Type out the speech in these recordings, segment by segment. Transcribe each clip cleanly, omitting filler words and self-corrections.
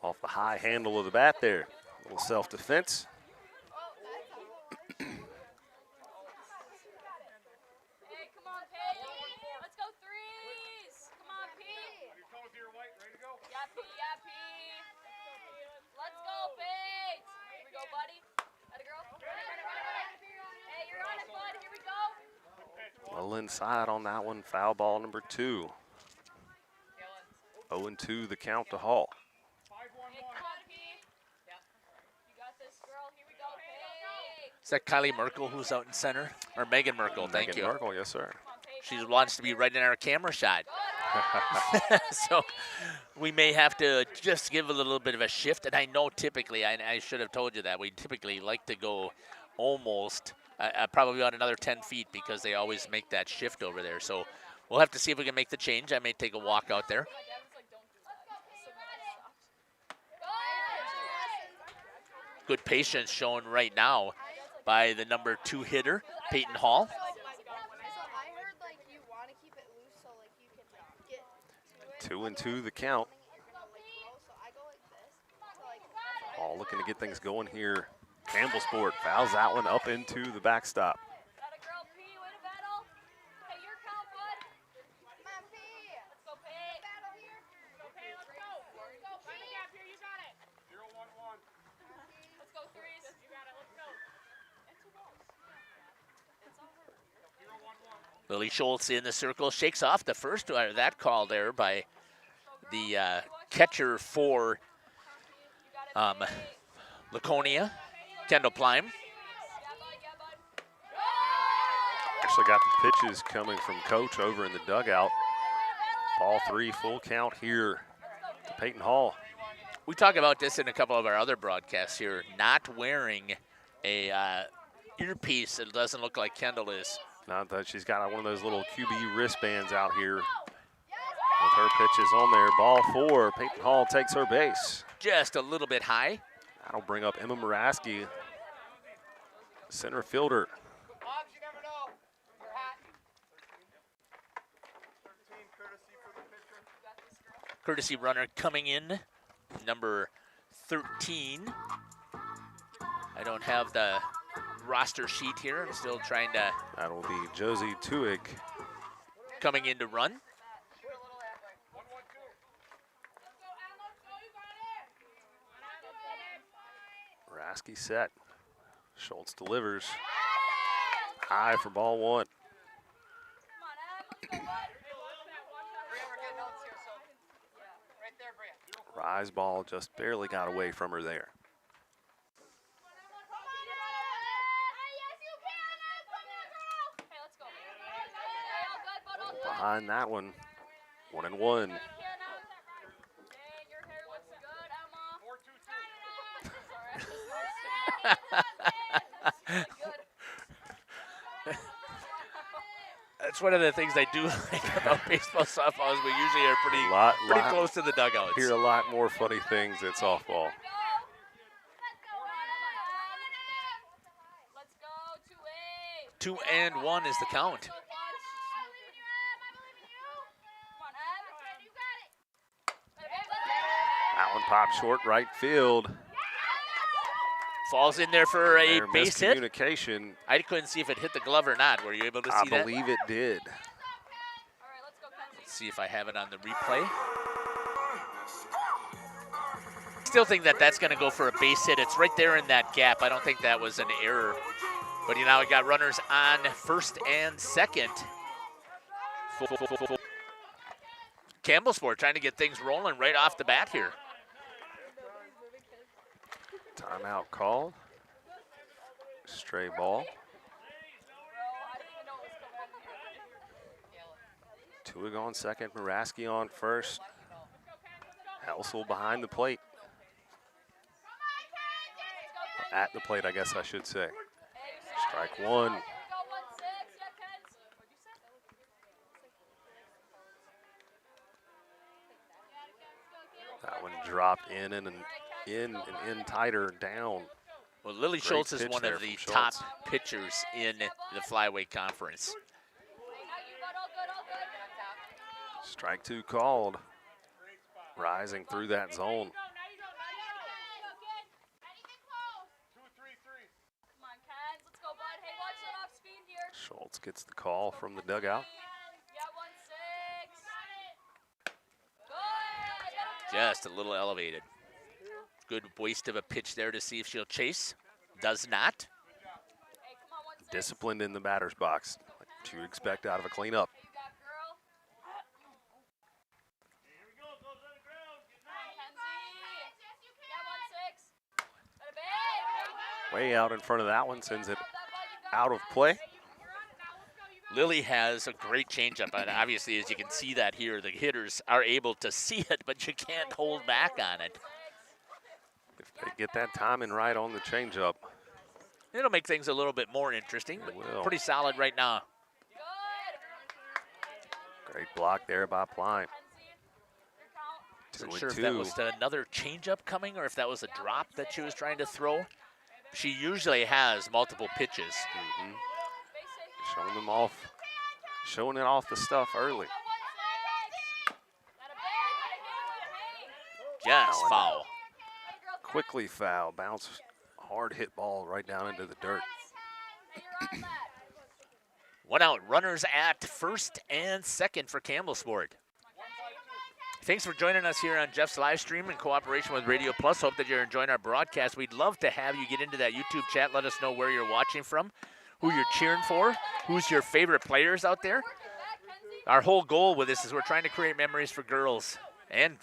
Off the high handle of the bat there. A little self-defense. Well inside on that one, foul ball number 2. 0-2 the count to Hall. Is that Kylie Merkel who's out in center? Or Megan Merkel, thank you. Megan Merkel, yes, sir. She wants to be right in our camera shot. So we may have to just give a little bit of a shift. And I know typically, I should have told you that, we typically like to go almost probably on another 10 feet because they always make that shift over there. So we'll have to see if we can make the change. I may take a walk out there. Good patience shown right now by the number 2 hitter, Peyton Hall. 2-2 the count. Hall looking to get things going here. Campbellsport fouls that one up into the backstop. Lily Schultz in the circle, shakes off the first that call there by the catcher for Laconia, Kendall Plime. Actually got the pitches coming from Coach over in the dugout. Ball 3, full count here to Peyton Hall. We talk about this in a couple of our other broadcasts here, not wearing a earpiece that doesn't look like Kendall is. Not that she's got one of those little QB wristbands out here with her pitches on there. Ball 4, Peyton Hall takes her base. Just a little bit high. That'll bring up Emma Muraski, center fielder. Courtesy runner coming in, number 13. I don't have the roster sheet here. I'm still trying to. That will be Josie Tuig coming in to run. Raski set. Schultz delivers. High for ball 1. Rise ball just barely got away from her there. Behind that one, 1-1. That's one of the things I do like about baseball, softball is we usually are pretty close to the dugouts. Hear a lot more funny things at softball. Two and 1 is the count. That one popped short right field. Falls in there for a base hit. Miscommunication. I couldn't see if it hit the glove or not. Were you able to see that? I believe it did. Let's see if I have it on the replay. Still think that that's going to go for a base hit. It's right there in that gap. I don't think that was an error. But you know, we got runners on first and second. Campbellsport trying to get things rolling right off the bat here. Timeout called. Stray ball. Tuig on second, Muraski on first. Helsel behind the plate. At the plate, I guess I should say. Strike 1. That one dropped in and in tighter down. Well, Lily Schultz is one of the top pitchers in the flyweight conference. Strike 2 called. Rising through that zone. Schultz gets the call from the dugout. Just a little elevated. Good waste of a pitch there to see if she'll chase. Does not. Disciplined in the batter's box, like you expect out of a cleanup. Way out in front of that one, sends it out of play. Lily has a great changeup, and obviously, as you can see that here, the hitters are able to see it, but you can't hold back on it. If they get that timing right on the changeup, it'll make things a little bit more interesting, but pretty solid right now. Great block there by Plime. Not sure if that was another changeup coming or if that was a drop that she was trying to throw. She usually has multiple pitches. Showing them off, showing it off the stuff early. Just foul. Quickly foul, bounce, hard hit ball right down into the dirt. One out, runners at first and second for Campbellsport. Thanks for joining us here on Jeff's live stream in cooperation with Radio Plus. Hope that you're enjoying our broadcast. We'd love to have you get into that YouTube chat. Let us know where you're watching from, who you're cheering for, who's your favorite players out there. Our whole goal with this is we're trying to create memories for girls and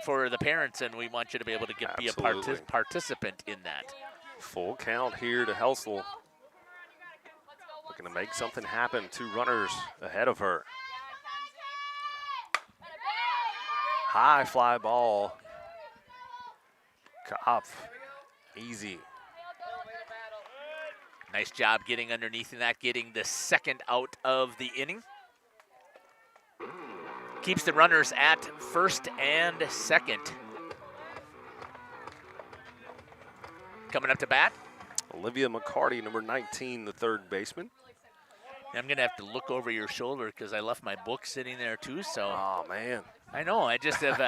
for the parents, and we want you to be able to be a participant in that. Full count here to Helsel. Looking to make something happen. 2 runners ahead of her. High fly ball. Kopf, easy. Nice job getting underneath in that, getting the second out of the inning. Keeps the runners at first and second. Coming up to bat. Olivia McCarty, number 19, the third baseman. I'm going to have to look over your shoulder because I left my book sitting there too. So. Oh, man. I know. I just have.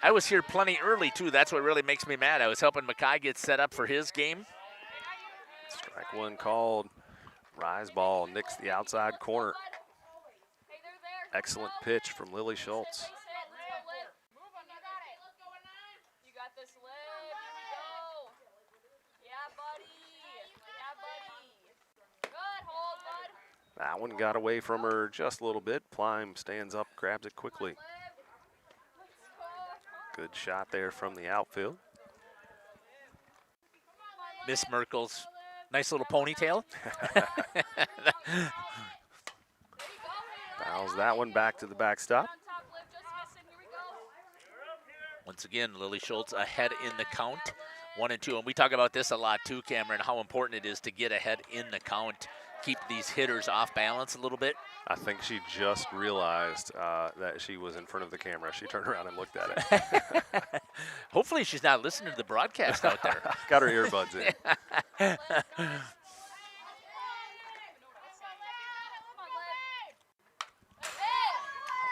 I was here plenty early too. That's what really makes me mad. I was helping Mackay get set up for his game. Strike one called. Rise ball nicks the outside corner. Excellent pitch from Lily Schultz. That one got away from her just a little bit. Plime stands up, grabs it quickly. Good shot there from the outfield. Miss Merkel's nice little ponytail. Fouls that one back to the backstop. Once again, Lily Schultz ahead in the count, 1-2. And we talk about this a lot too, Cameron, how important it is to get ahead in the count. Keep these hitters off balance a little bit. I think she just realized that she was in front of the camera. She turned around and looked at it. Hopefully she's not listening to the broadcast out there. Got her earbuds in.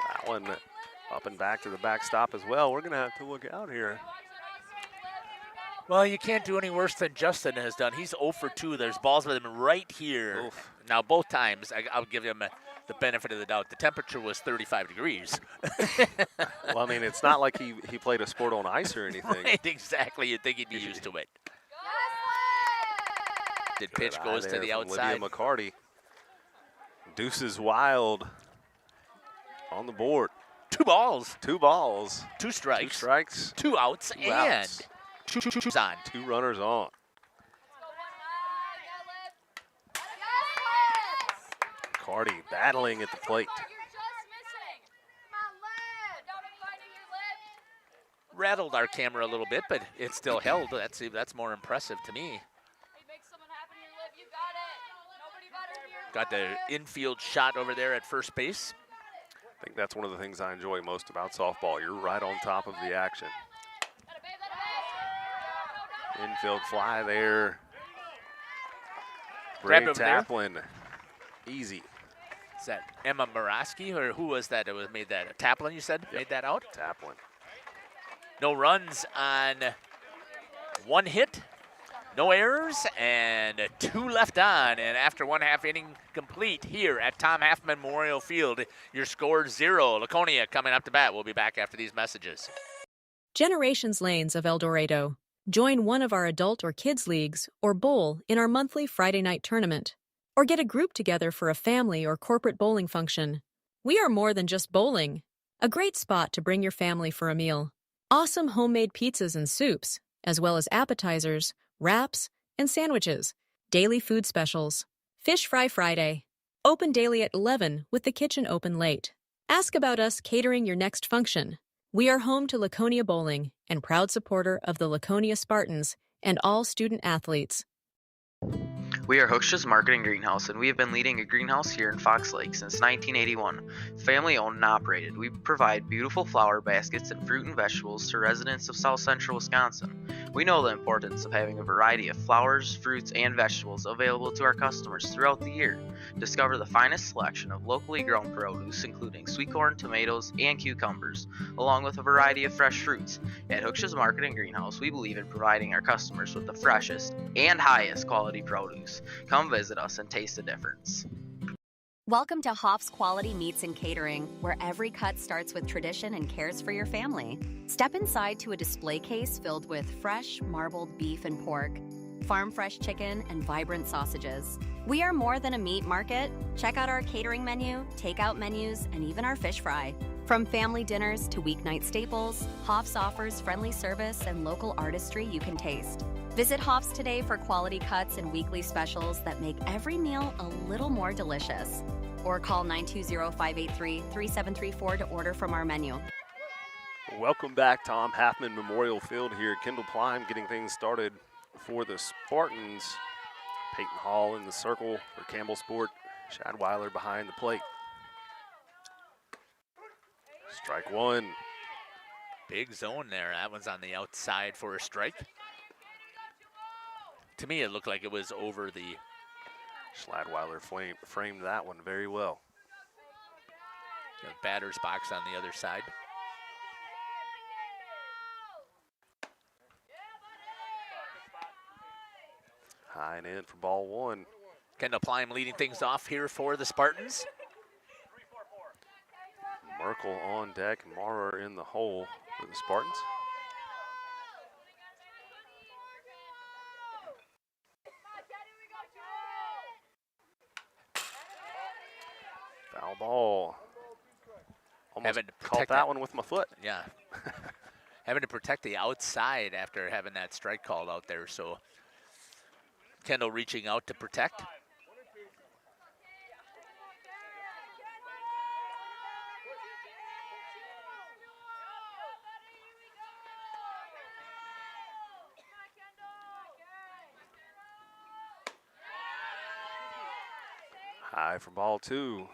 That one up and back to the backstop as well. We're going to have to look out here. Well, you can't do any worse than Justin has done. He's 0 for 2. There's balls with him right here. Oof. Now, both times, I'll give him the benefit of the doubt. The temperature was 35 degrees. Well, I mean, it's not like he played a sport on ice or anything. Right, exactly. You'd think he'd be used to it. Good pitch goes to the outside. Olivia McCarty. Deuces wild on the board. 2 balls. 2 balls. 2 strikes. 2 strikes. 2 outs. 2 outs. 2 on. 2 runners on. McCarty battling at the plate. Rattled our camera a little bit, but it still held. That's more impressive to me. Got the infield shot over there at first base. I think that's one of the things I enjoy most about softball. You're right on top of the action. Infield fly there. Bray Taplin. Easy. Is that Emma Muraski, or who was that? It was made that. Taplin, you said? Yep. Made that out? Taplin. No runs on 1 hit. No errors and 2 left on. And after 1/2 inning complete here at Tom Halfman Memorial Field, your score 0. Laconia coming up to bat. We'll be back after these messages. Generations Lanes of El Dorado. Join one of our adult or kids leagues or bowl in our monthly Friday night tournament. Or get a group together for a family or corporate bowling function. We are more than just bowling. A great spot to bring your family for a meal. Awesome homemade pizzas and soups, as well as appetizers, wraps, and sandwiches. Daily food specials. Fish Fry Friday. Open daily at 11 with the kitchen open late. Ask about us catering your next function. We are home to Laconia Bowling and proud supporter of the Laconia Spartans and all student athletes. We are Hooksha's Marketing Greenhouse, and we have been leading a greenhouse here in Fox Lake since 1981. Family owned and operated, we provide beautiful flower baskets and fruit and vegetables to residents of South Central Wisconsin. We know the importance of having a variety of flowers, fruits, and vegetables available to our customers throughout the year. Discover the finest selection of locally grown produce, including sweet corn, tomatoes, and cucumbers, along with a variety of fresh fruits. At Hooksha's Marketing Greenhouse, we believe in providing our customers with the freshest and highest quality produce. Come visit us and taste the difference. Welcome to Hoff's Quality Meats and Catering, where every cut starts with tradition and cares for your family. Step inside to a display case filled with fresh, marbled beef and pork, farm-fresh chicken, and vibrant sausages. We are more than a meat market. Check out our catering menu, takeout menus, and even our fish fry. From family dinners to weeknight staples, Hoff's offers friendly service and local artistry you can taste. Visit Hoff's today for quality cuts and weekly specials that make every meal a little more delicious. Or call 920-583-3734 to order from our menu. Welcome back, Tom Halfman Memorial Field here at Kendall Prime, getting things started for the Spartans. Peyton Hall in the circle for Campbellsport. Shad Weiler behind the plate. Strike one. Big zone there. That one's on the outside for a strike. To me, it looked like it was over the... Schladweiler framed that one very well. The batter's box on the other side. High and in for ball one. Kendall Prime leading things off here for the Spartans. Merkel on deck, Maurer in the hole for the Spartans. Foul ball. Almost caught that one with my foot. Yeah. Having to protect the outside after having that strike called out there. So Kendall reaching out to protect. High for ball two.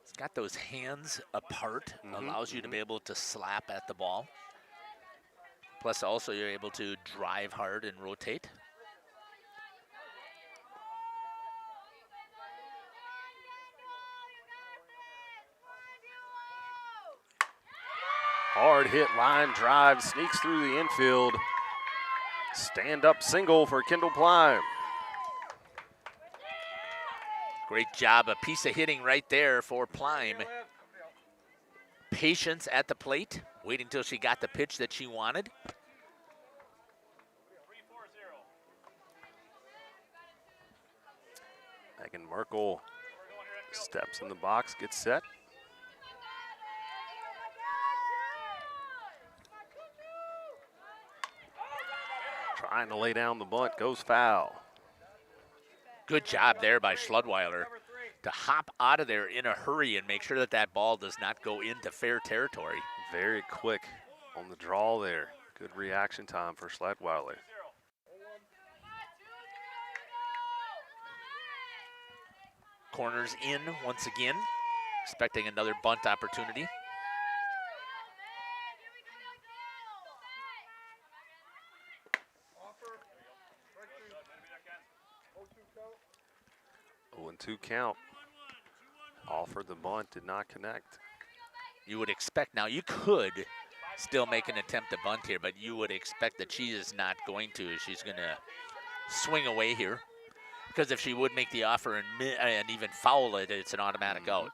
It's got those hands apart, allows you to be able to slap at the ball. Plus also you're able to drive hard and rotate. Hard hit line drive, sneaks through the infield. Stand-up single for Kendall Prime. Great job, a piece of hitting right there for Prime. Patience at the plate, waiting until she got the pitch that she wanted. Megan Merkel steps in the box, gets set. Trying to lay down the bunt, goes foul. Good job there by Schladweiler to hop out of there in a hurry and make sure that that ball does not go into fair territory. Very quick on the draw there. Good reaction time for Schladweiler. Corners in once again, expecting another bunt opportunity. Oh, 0-2 count. Offered the bunt, did not connect. You would expect now, you could still make an attempt to bunt here, but you would expect that she is not going to. She's going to swing away here, because if she would make the offer and even foul it, it's an automatic out.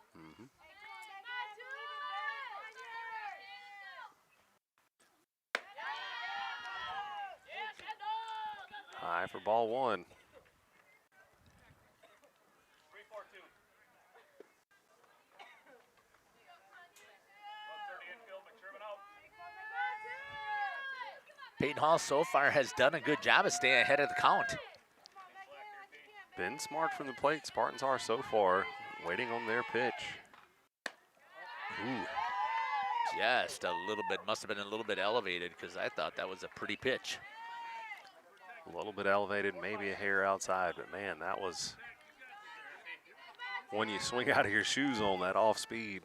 High for ball one. Peyton Hall so far has done a good job of staying ahead of the count. Been smart from the plate. Spartans are so far, waiting on their pitch. Ooh. Just a little bit, must have been a little bit elevated, because I thought that was a pretty pitch. A little bit elevated, maybe a hair outside, but man, that was when you swing out of your shoes on that off speed.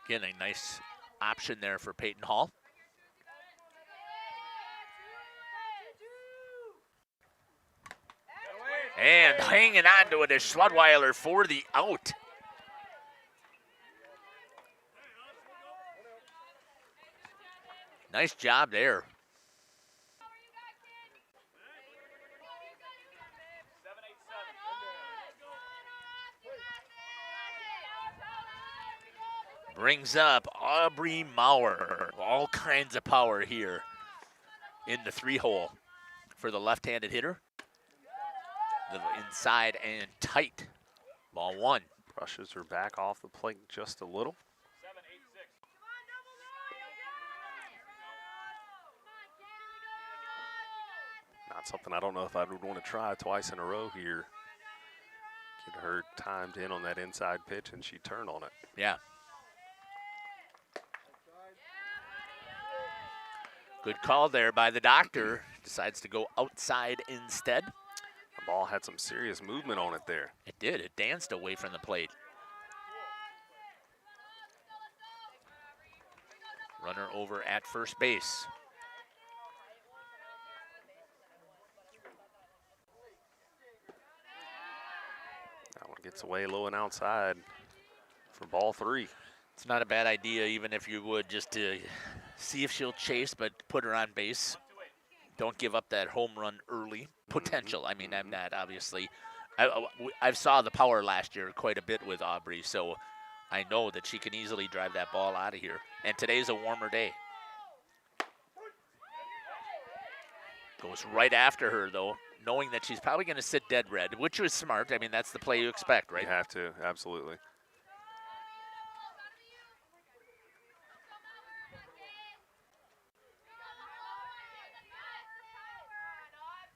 Again, a nice option there for Peyton Hall. And hanging on to it is Schladweiler for the out. Nice job there. Brings up Aubrey Maurer. All kinds of power here in the 3-hole for the left-handed hitter. Little inside and tight. Ball one. Brushes her back off the plate just a little. Not something I don't know if I would want to try twice in a row here. Get her timed in on that inside pitch, and she turned on it. Yeah. Good call there by the doctor. Decides to go outside instead. The ball had some serious movement on it there. It did. It danced away from the plate. Runner over at first base. That one gets away low and outside for ball three. It's not a bad idea, even if you would, just to see if she'll chase, but put her on base. Don't give up that home run early potential. I mean, I'm not obviously. I saw the power last year quite a bit with Aubrey, so I know that she can easily drive that ball out of here. And today's a warmer day. Goes right after her, though, knowing that she's probably going to sit dead red, which was smart. I mean, that's the play you expect, right? You have to, absolutely.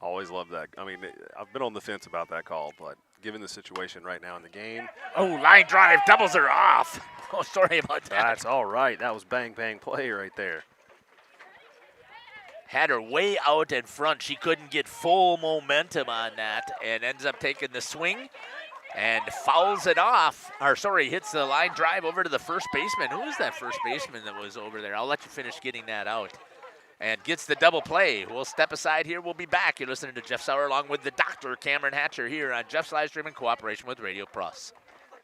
Always love that. I mean, I've been on the fence about that call, but given the situation right now in the game. Oh, line drive, doubles her off. Oh, sorry about that. That's all right. That was bang, bang play right there. Had her way out in front. She couldn't get full momentum on that and ends up taking the swing and fouls it off. Or, sorry, hits the line drive over to the first baseman. Who is that first baseman that was over there? I'll let you finish getting that out. And gets the double play. We'll step aside here. We'll be back. You're listening to Jeff Sauer along with the doctor, Cameron Hatcher, here on Jeff's Livestream in cooperation with Radio Plus.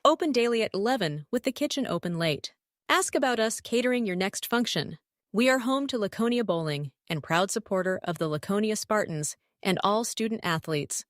Open daily at 11 with the kitchen open late. Ask about us catering your next function. We are home to Laconia Bowling and proud supporter of the Laconia Spartans and all student athletes.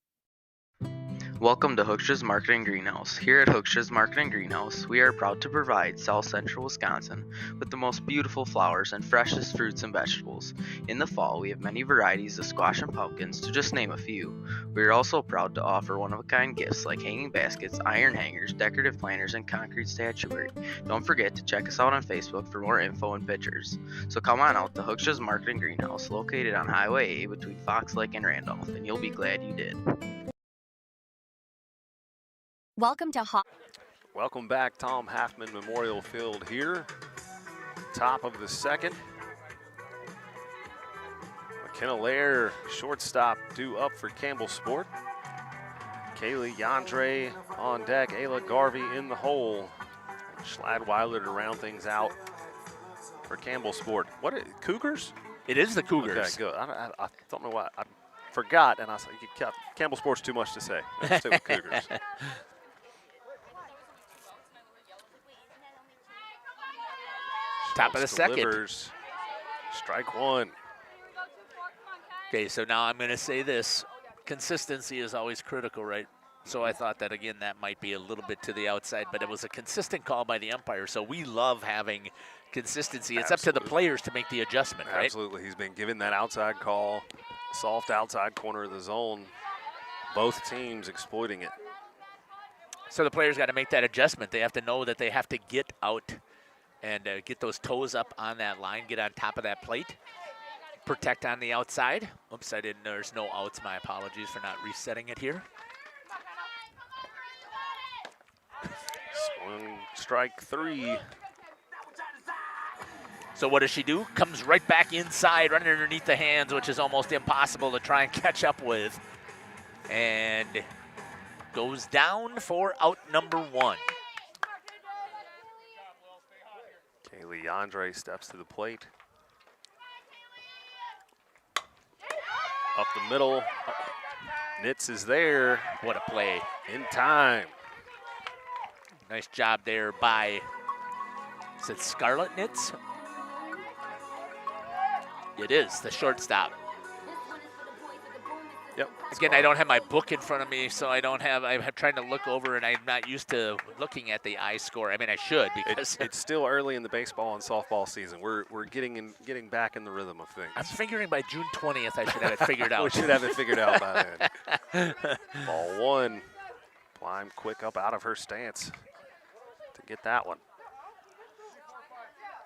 Welcome to Hooksha's Market and Greenhouse. Here at Hooksha's Market and Greenhouse, we are proud to provide South Central Wisconsin with the most beautiful flowers and freshest fruits and vegetables. In the fall, we have many varieties of squash and pumpkins, to just name a few. We are also proud to offer one-of-a-kind gifts like hanging baskets, iron hangers, decorative planters, and concrete statuary. Don't forget to check us out on Facebook for more info and pictures. So come on out to Hooksha's Market and Greenhouse, located on Highway A between Fox Lake and Randolph, and you'll be glad you did. Welcome back, Tom Halfman Memorial Field here. Top of the second. McKenna Lair, shortstop, due up for Campbellsport. Kaylee Yandre on deck, Ayla Garvey in the hole. Schladweiler to round things out for Campbellsport. What, Cougars? It is the Cougars. Okay, good. I don't know why. I forgot, and I said, Campbellsport's too much to say. Let's stick with Cougars. Top of the second. Delivers. Strike one. Okay, so now I'm going to say this. Consistency is always critical, right? So I thought that, again, that might be a little bit to the outside, but it was a consistent call by the umpire. So we love having consistency. It's up to the players to make the adjustment, right? Absolutely. He's been given that outside call, soft outside corner of the zone. Both teams exploiting it. So the players got to make that adjustment. They have to know that they have to get out and get those toes up on that line, get on top of that plate, protect on the outside. Oops, there's no outs. My apologies for not resetting it here. Swing, strike three. So what does she do? Comes right back inside, running underneath the hands, which is almost impossible to try and catch up with. And goes down for out number one. Kaylee Andre steps to the plate. Up the middle. Nitz is there. What a play. In time. Nice job there by, is it Scarlett Nitz? It is, the shortstop. Yep. Again, I don't have my book in front of me, so I'm trying to look over, and I'm not used to looking at the I score. I mean, I should, because it's still early in the baseball and softball season. We're getting back in the rhythm of things. I'm figuring by June 20th I should have it figured out. We should have it figured out by then. Ball one. Climb quick up out of her stance to get that one.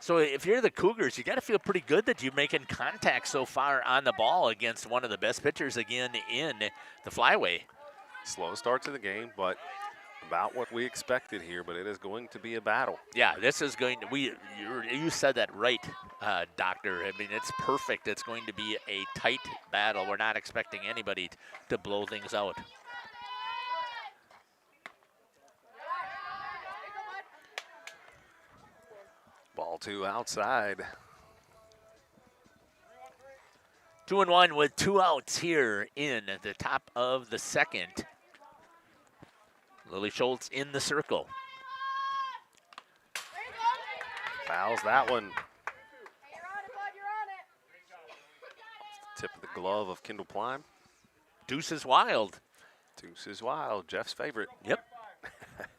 So if you're the Cougars, you got to feel pretty good that you're making contact so far on the ball against one of the best pitchers again in the flyway. Slow start to the game, but about what we expected here, but it is going to be a battle. Yeah, this is going to, you said that right, Doctor. I mean, it's perfect. It's going to be a tight battle. We're not expecting anybody to blow things out. Ball two outside. 2-1 with 2 outs here in the top of the second. Lily Schultz in the circle. Fouls that one. Tip of the glove of Kendall Plime. Deuce is wild. Deuce is wild, Jeff's favorite. Yep.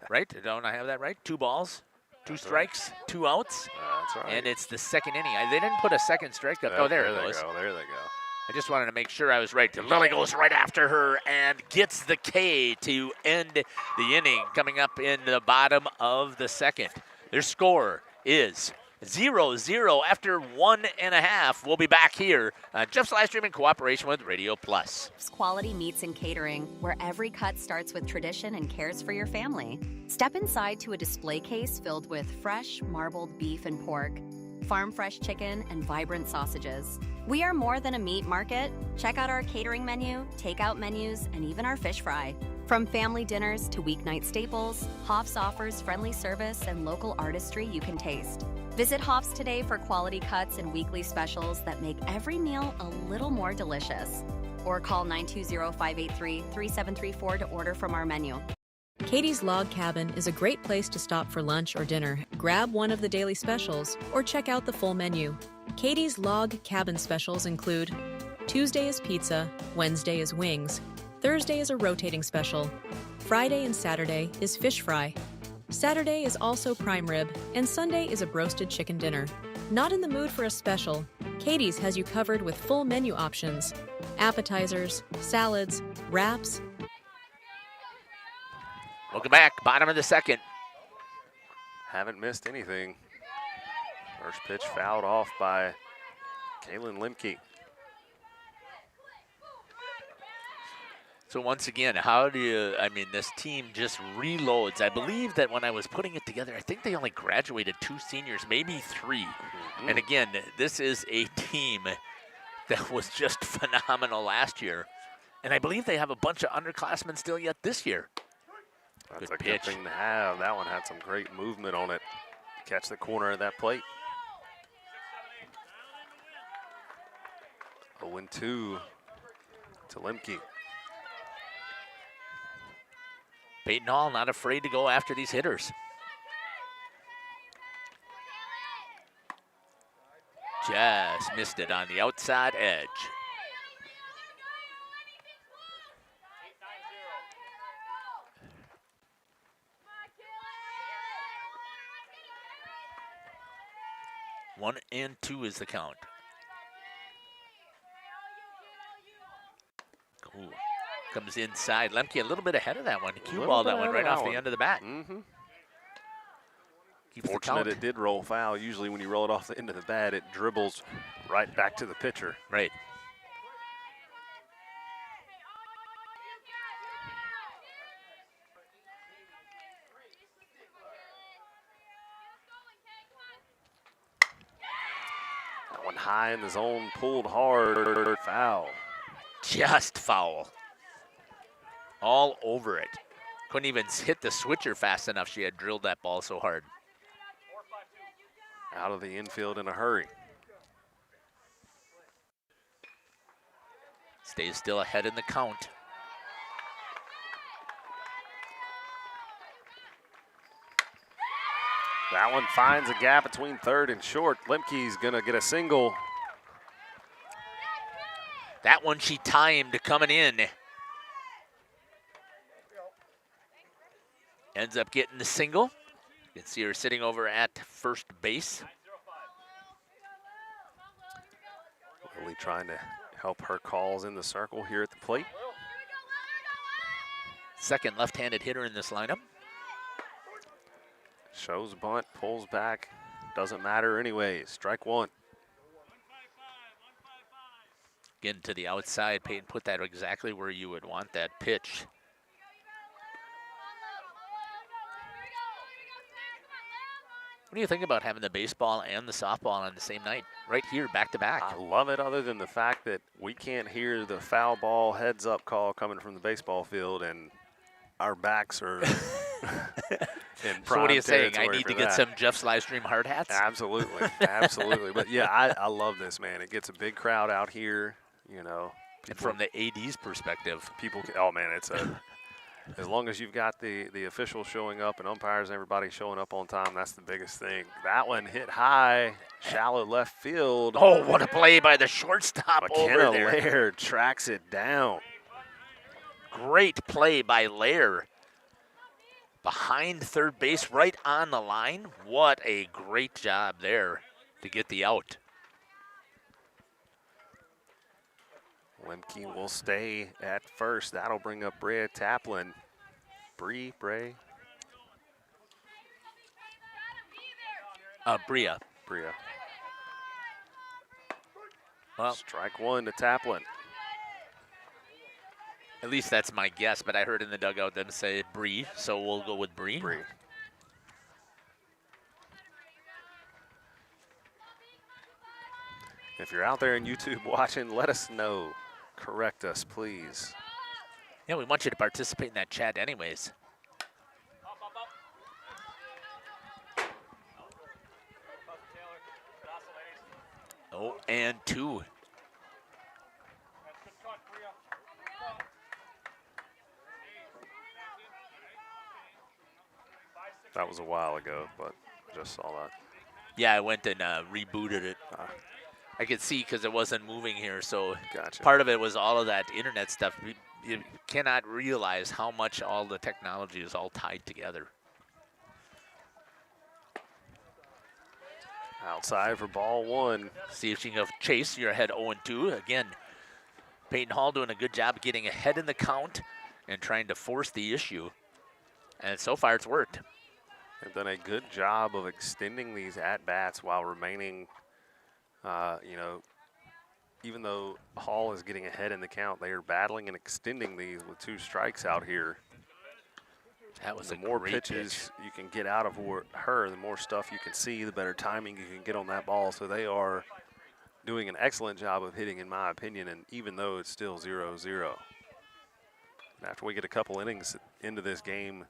Right? Don't I have that right? 2 balls. 2 strikes, 2 outs, that's right. and it's the second inning. They didn't put a second strike up. Oh, there it goes. There they go. I just wanted to make sure I was right. Lily goes right after her and gets the K to end the inning, coming up in the bottom of the second. Their score is 0-0 after 1.5. We'll be back here on Jeff's Livestream in cooperation with Radio Plus. Quality Meats and Catering, where every cut starts with tradition and cares for your family. Step inside to a display case filled with fresh, marbled beef and pork, farm-fresh chicken, and vibrant sausages. We are more than a meat market. Check out our catering menu, takeout menus, and even our fish fry. From family dinners to weeknight staples, Hoff's offers friendly service and local artistry you can taste. Visit Hoff's today for quality cuts and weekly specials that make every meal a little more delicious. Or call 920-583-3734 to order from our menu. Katie's Log Cabin is a great place to stop for lunch or dinner. Grab one of the daily specials or check out the full menu. Katie's Log Cabin specials include Tuesday is pizza, Wednesday is wings, Thursday is a rotating special, Friday and Saturday is fish fry, Saturday is also prime rib, and Sunday is a broasted chicken dinner. Not in the mood for a special? Katie's has you covered with full menu options, appetizers, salads, wraps. Welcome back, bottom of the second. Haven't missed anything. First pitch fouled off by Kaylin Lemke. So once again, this team just reloads. I believe that when I was putting it together, I think they only graduated 2 seniors, maybe 3. And again, this is a team that was just phenomenal last year. And I believe they have a bunch of underclassmen still yet this year. That's Good a pitch. good thing to have. That one had some great movement on it. Catch the corner of that plate. 0-2 to Lemke. Peyton Hall not afraid to go after these hitters. Just missed it on the outside edge. One and two is the count. Cool. Comes inside. Lemke a little bit ahead of that one. Cue ball that one right off the end of the bat. Mm-hmm. Keeps the Fortunate count. it did roll foul. Usually when you roll it off the end of the bat, it dribbles right back to the pitcher. Right. That one high in the zone, pulled hard, foul. Just foul. All over it. Couldn't even hit the switcher fast enough. She had drilled that ball so hard. Out of the infield in a hurry. Stays still ahead in the count. That one finds a gap between third and short. Lemke's gonna get a single. That one she timed coming in. Ends up getting the single. You can see her sitting over at first base. Really trying to help her calls in the circle here at the plate. Second left-handed hitter in this lineup. Shows bunt, pulls back. Doesn't matter anyways. Strike one. Again to the outside. Peyton put that exactly where you would want that pitch. What do you think about having the baseball and the softball on the same night? Right here, back to back. I love it, other than the fact that we can't hear the foul ball heads up call coming from the baseball field, and our backs are in prime So what are you saying? I territory need for to get that. some Jeff's Livestream hard hats? Absolutely, absolutely. But yeah, I love this, man. It gets a big crowd out here, you know. And from the AD's perspective. People, oh man, it's a, as long as you've got the officials showing up and umpires and everybody showing up on time, that's the biggest thing. That one hit high, shallow left field. Oh, what a play by the shortstop McKenna over there. Laird tracks it down. Great play by Lair. Behind third base, right on the line. What a great job there to get the out. Lemke will stay at first. That'll bring up Brea Taplin. Brea. Bria. Well, Strike one to Taplin. at least that's my guess, but I heard in the dugout them say Bree, so we'll go with Bree. Brea. If you're out there in YouTube watching, let us know. Correct us, please. Yeah, we want you to participate in that chat anyways. Oh, and two. That was a while ago, but just saw that. Yeah, I went and rebooted it. I could see because it wasn't moving here, so Gotcha. part of it was all of that internet stuff. You cannot realize how much all the technology is all tied together. Outside for ball one. See if she can go chase. You're ahead 0-2. Again, Peyton Hall doing a good job getting ahead in the count and trying to force the issue. And so far it's worked. They've done a good job of extending these at-bats while remaining, you know, even though Hall is getting ahead in the count, they are battling and extending these with 2 strikes out here. That was The a more great pitches you can get out of her, the more stuff you can see, the better timing you can get on that ball. So they are doing an excellent job of hitting, in my opinion, and even though it's still 0-0. After we get a couple innings into this game,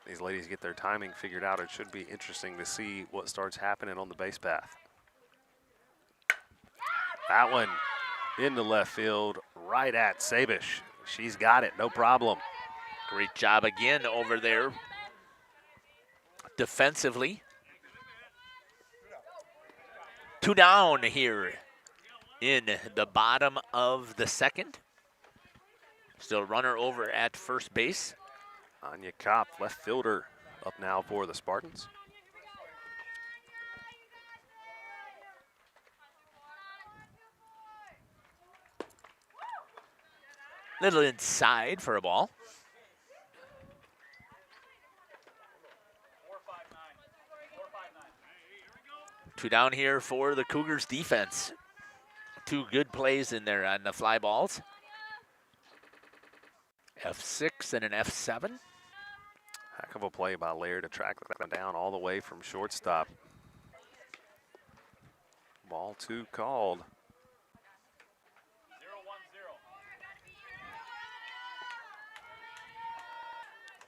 these ladies get their timing figured out. It should be interesting to see what starts happening on the base path. That one into left field, right at Sabish. She's got it, no problem. Great job again over there defensively. 2 down here in the bottom of the second. Still runner over at first base. Anya Kopp, left fielder, up now for the Spartans. Little inside for a ball. Two down here for the Cougars defense. 2 good plays in there on the fly balls. F6 and an F7. Heck of a play by Laird to track them down all the way from shortstop. Ball 2 called.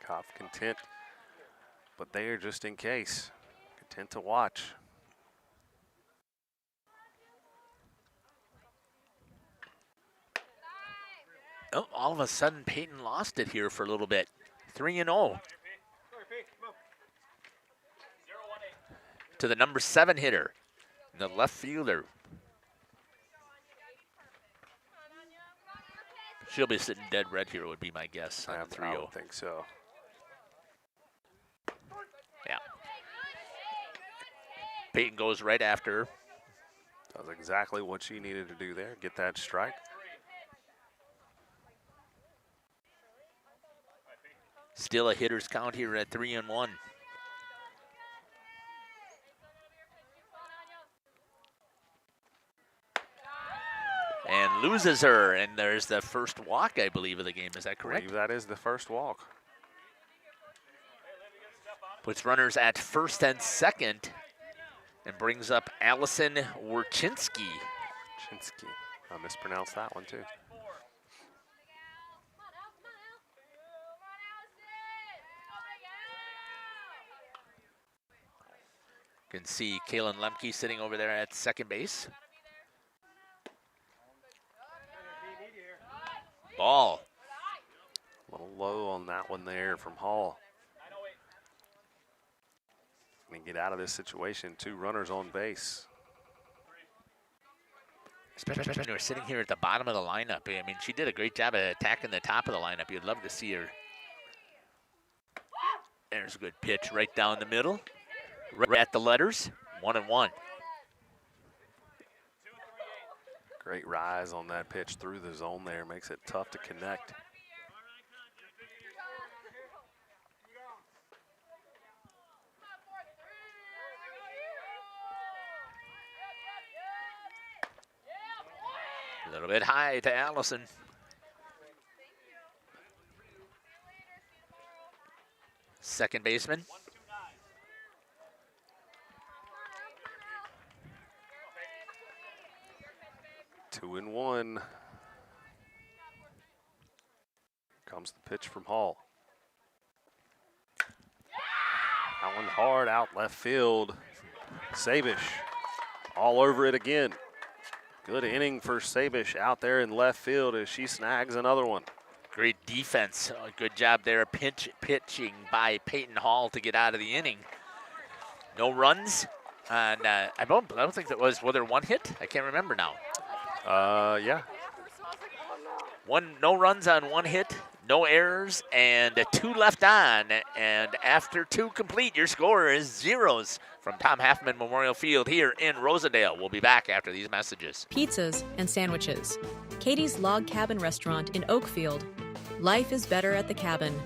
Kopp content, but there just in case. Content to watch. Oh, all of a sudden Peyton lost it here for a little bit. 3-0. To the number 7 hitter, the left fielder. She'll be sitting dead red here, would be my guess. On I 3-0. don't think so. Yeah. Peyton goes right after her. That was exactly what she needed to do there, get that strike. Still a hitter's count here at 3-1. And loses her, and there's the first walk, I believe, of the game. Is that I correct? believe that is the first walk. Puts runners at first and second, and brings up Allison Wierczynski. Chinsky. I mispronounced that one too. You can see Kaylin Lemke sitting over there at second base. Ball. A little low on that one there from Hall. And get out of this situation. 2 runners on base. Especially when we're sitting here at the bottom of the lineup. I mean, she did a great job of attacking the top of the lineup. You'd love to see her. There's a good pitch right down the middle. Right at the letters. 1-1. Great rise on that pitch through the zone there. Makes it tough to connect. A little bit high to Allison. Second baseman. Two and one. Comes the pitch from Hall. That one hard out left field. Sabish all over it again. Good inning for Sabish out there in left field as she snags another one. Great defense. Good job there pitching by Peyton Hall to get out of the inning. No runs. And I don't think that was there one hit? I can't remember now. Yeah. No runs on 1 hit, no errors, and 2 left on. And after 2 complete, your score is 0s from Tom Halfman Memorial Field here in Rosendale. We'll be back after these messages. Pizzas and sandwiches. Katie's Log Cabin Restaurant in Oakfield. Life is better at the cabin.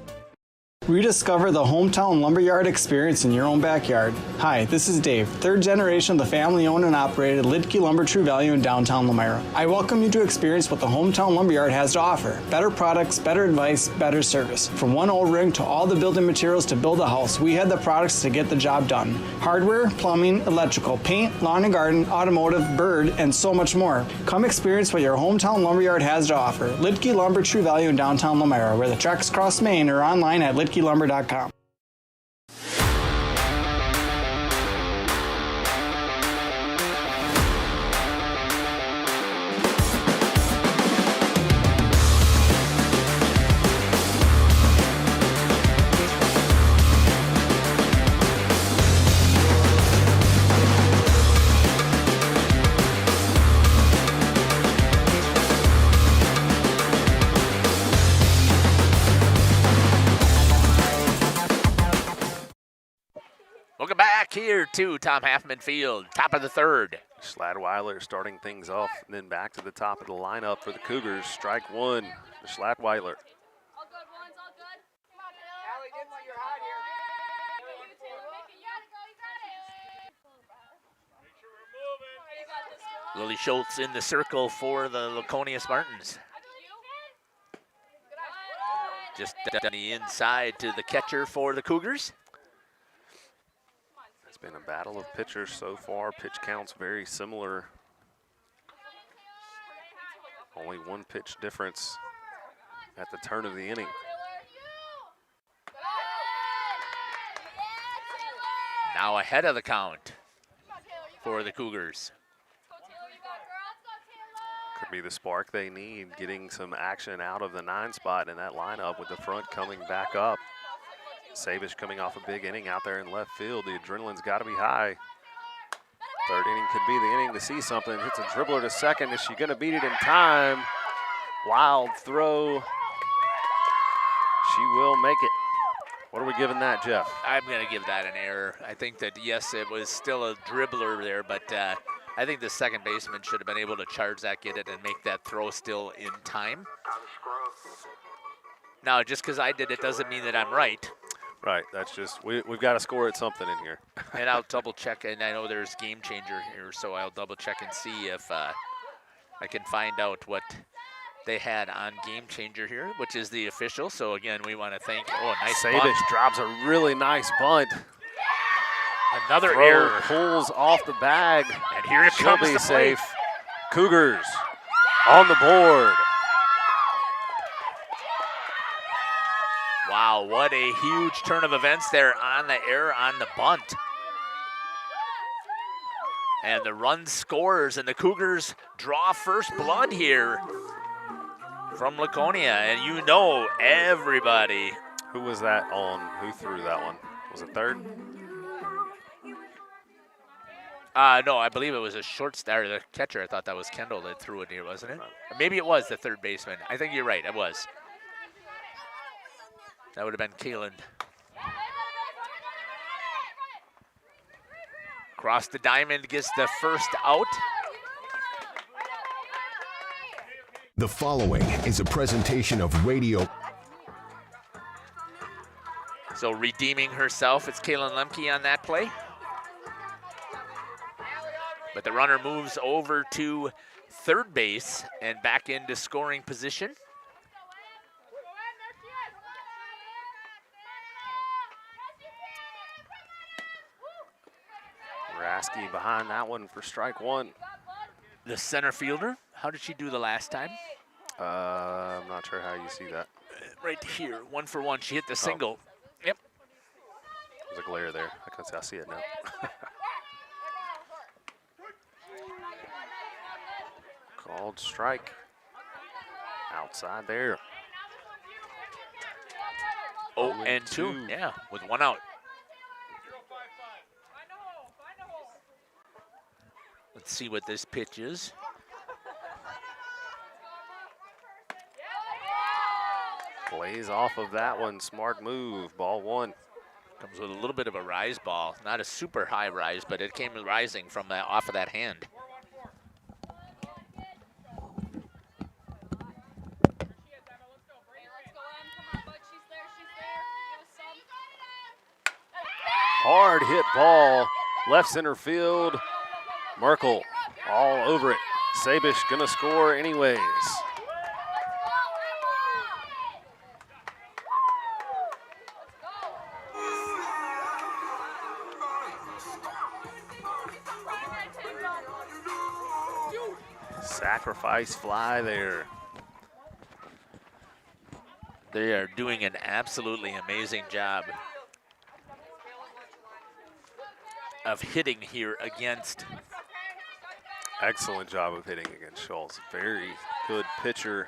Rediscover the hometown lumberyard experience in your own backyard. Hi, this is Dave, 3rd generation of the family-owned and operated Lidke Lumber True Value in downtown Lamira. I welcome you to experience what the hometown lumberyard has to offer. Better products, better advice, better service. From one O-ring to all the building materials to build a house, we had the products to get the job done. Hardware, plumbing, electrical, paint, lawn and garden, automotive, bird, and so much more. Come experience what your hometown lumberyard has to offer. Lidke Lumber True Value in downtown Lamira, where the tracks cross Main or online at lidkelumber.com. back here to Tom Halfman Field, top of the third. Schladweiler starting things off, and then back to the top of the lineup for the Cougars. Strike one to Schladweiler. Lily Schultz in the circle for the Laconia Spartans. Just on the inside to the catcher for the Cougars. It's been a battle of pitchers so far. Pitch counts very similar. Only one pitch difference at the turn of the inning. Now ahead of the count for the Cougars. Could be the spark they need, getting some action out of the 9 spot in that lineup with the front coming back up. Sabish coming off a big inning out there in left field. The adrenaline's got to be high. Third inning could be the inning to see something. Hits a dribbler to second. Is she going to beat it in time? Wild throw. She will make it. What are we giving that, Jeff? I'm going to give that an error. I think that, yes, it was still a dribbler there, but I think the second baseman should have been able to charge that, get it, and make that throw still in time. Now, just because I did it doesn't mean that I'm right. Right, that's just, we've got to score at something in here. And I'll double check, and I know there's game changer here, so I'll double check and see if I can find out what they had on game changer here, which is the official. So again, we want to thank, nice bunt. Sabish drops a really nice bunt. Another Throw error. pulls off the bag. And here it She'll comes be the plate. safe. Cougars on the board. Wow, what a huge turn of events there on the error on the bunt. And the run scores, and the Cougars draw first blood here from Laconia. And you know everybody. Who was that on? Who threw that one? Was it third? No, I believe it was a short star. The catcher, I thought that was Kendall that threw it here, wasn't it? Maybe it was the third baseman. I think you're right, it was. That would have been Kalen. Across the diamond, gets the first out. The following is a presentation of Radio. So redeeming herself, it's Kalen Lemke on that play. But the runner moves over to third base and back into scoring position. Rasky behind that one for strike one. The center fielder, how did she do the last time? I'm not sure how you see that. Right here, 1 for 1. She hit the single. Yep. There's a glare there. I see it now. Called strike. Outside there. 0-2, yeah, with 1 out. Let's see what this pitch is. Plays off of that one. Smart move. Ball 1. Comes with a little bit of a rise ball. Not a super high rise, but it came rising from that, off of that hand. Hard hit ball. Left center field. Merkel all over it. Sabish gonna score anyways. Sacrifice fly there. They are doing an absolutely amazing job of hitting here against. Excellent job of hitting against Schultz. Very good pitcher,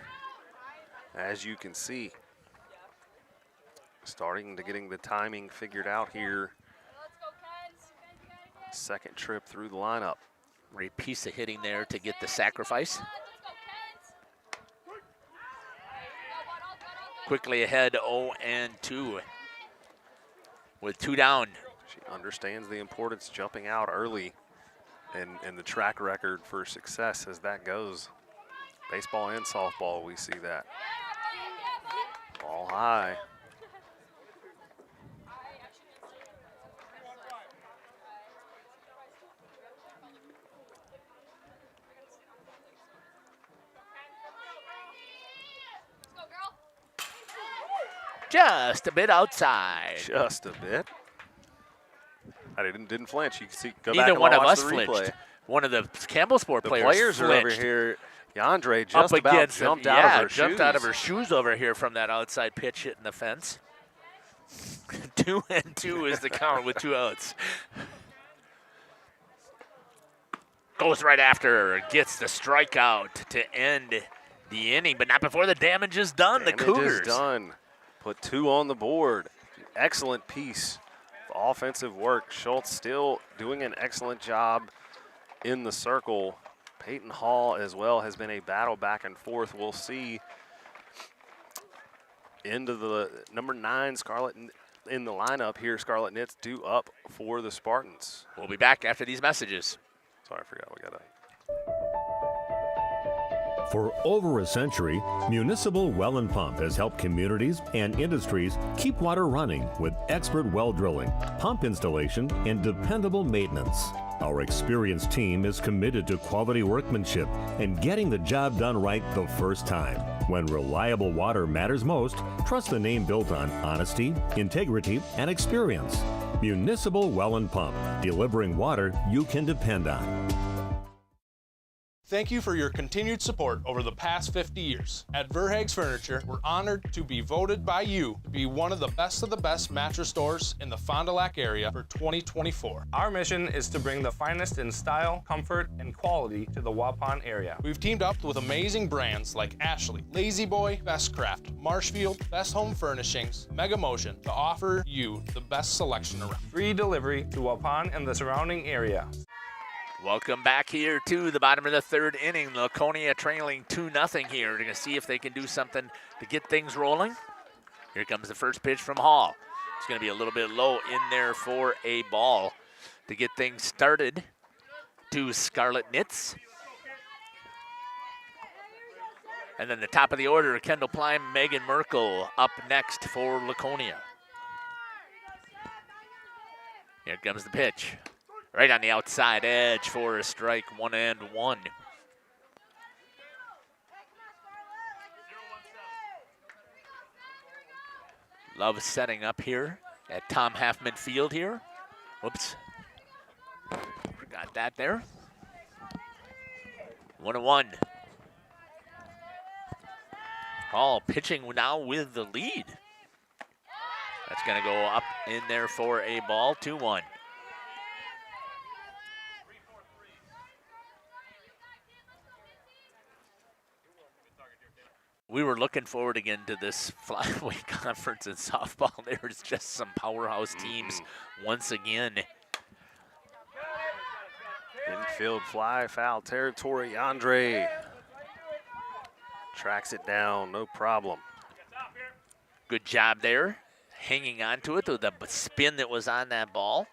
as you can see. Starting to getting the timing figured out here. Second trip through the lineup. Great piece of hitting there to get the sacrifice. Quickly ahead, 0-2 with 2 down. She understands the importance jumping out early and the track record for success as that goes. Baseball and softball, we see that. Ball high. Just a bit outside. Just a bit. I didn't flinch. You can see. Go Neither back one and of watch us the replay. flinched. One of the Campbellsport The players players are over flinched. here. Yandre Up just about against him. jumped out of her jumped shoes. out of her shoes over here from that outside pitch hitting the fence. 2-2 is the count with 2 outs. Goes right after her, gets the strikeout to end the inning, but not before the damage is done. Damage the Cougars. is done. Put 2 on the board. Excellent piece of offensive work. Schultz still doing an excellent job in the circle. Peyton Hall as well has been a battle back and forth. We'll see into the number 9 Scarlet in the lineup here. Scarlet Knits due up for the Spartans. We'll be back after these messages. Sorry, I forgot we got a. For over a century, Municipal Well and Pump has helped communities and industries keep water running with expert well drilling, pump installation, and dependable maintenance. Our experienced team is committed to quality workmanship and getting the job done right the first time. When reliable water matters most, trust the name built on honesty, integrity, and experience. Municipal Well and Pump, delivering water you can depend on. Thank you for your continued support over the past 50 years. At Verhaeg's Furniture, we're honored to be voted by you to be one of the best mattress stores in the Fond du Lac area for 2024. Our mission is to bring the finest in style, comfort, and quality to the Waupun area. We've teamed up with amazing brands like Ashley, Lazy Boy, Bestcraft, Marshfield, Best Home Furnishings, Mega Motion to offer you the best selection around. Free delivery to Waupun and the surrounding area. Welcome back here to the bottom of the 3rd inning. Laconia trailing 2-0 here. We're going to see if they can do something to get things rolling. Here comes the first pitch from Hall. It's going to be a little bit low in there for a ball to get things started to Scarlet Knits. And then the top of the order, Kendall Plime, Megan Merkel up next for Laconia. Here comes the pitch. Right on the outside edge for a strike, 1-1. Love setting up here at Tom Halfman Field here. Whoops. Forgot that there. 1-1. Hall pitching now with the lead. That's going to go up in there for a ball, 2-1. We were looking forward again to this flyweight conference in softball. There's just some powerhouse teams once again. Infield fly, foul territory. Yandre tracks it down, no problem. Good job there, hanging on to it with the spin that was on that ball.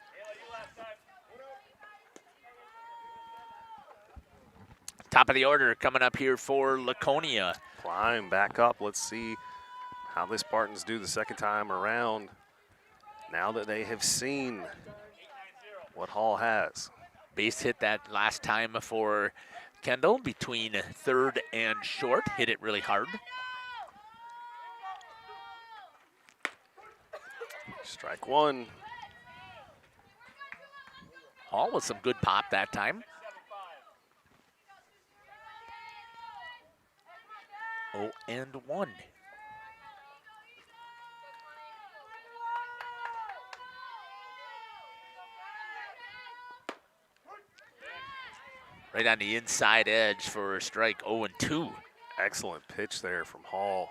Top of the order coming up here for Laconia. Climb back up. Let's see how the Spartans do the second time around now that they have seen what Hall has. Base hit that last time for Kendall between 3rd and short. Hit it really hard. Strike 1. Hall with some good pop that time. 0-1. Right on the inside edge for a strike, 0-2. Excellent pitch there from Hall.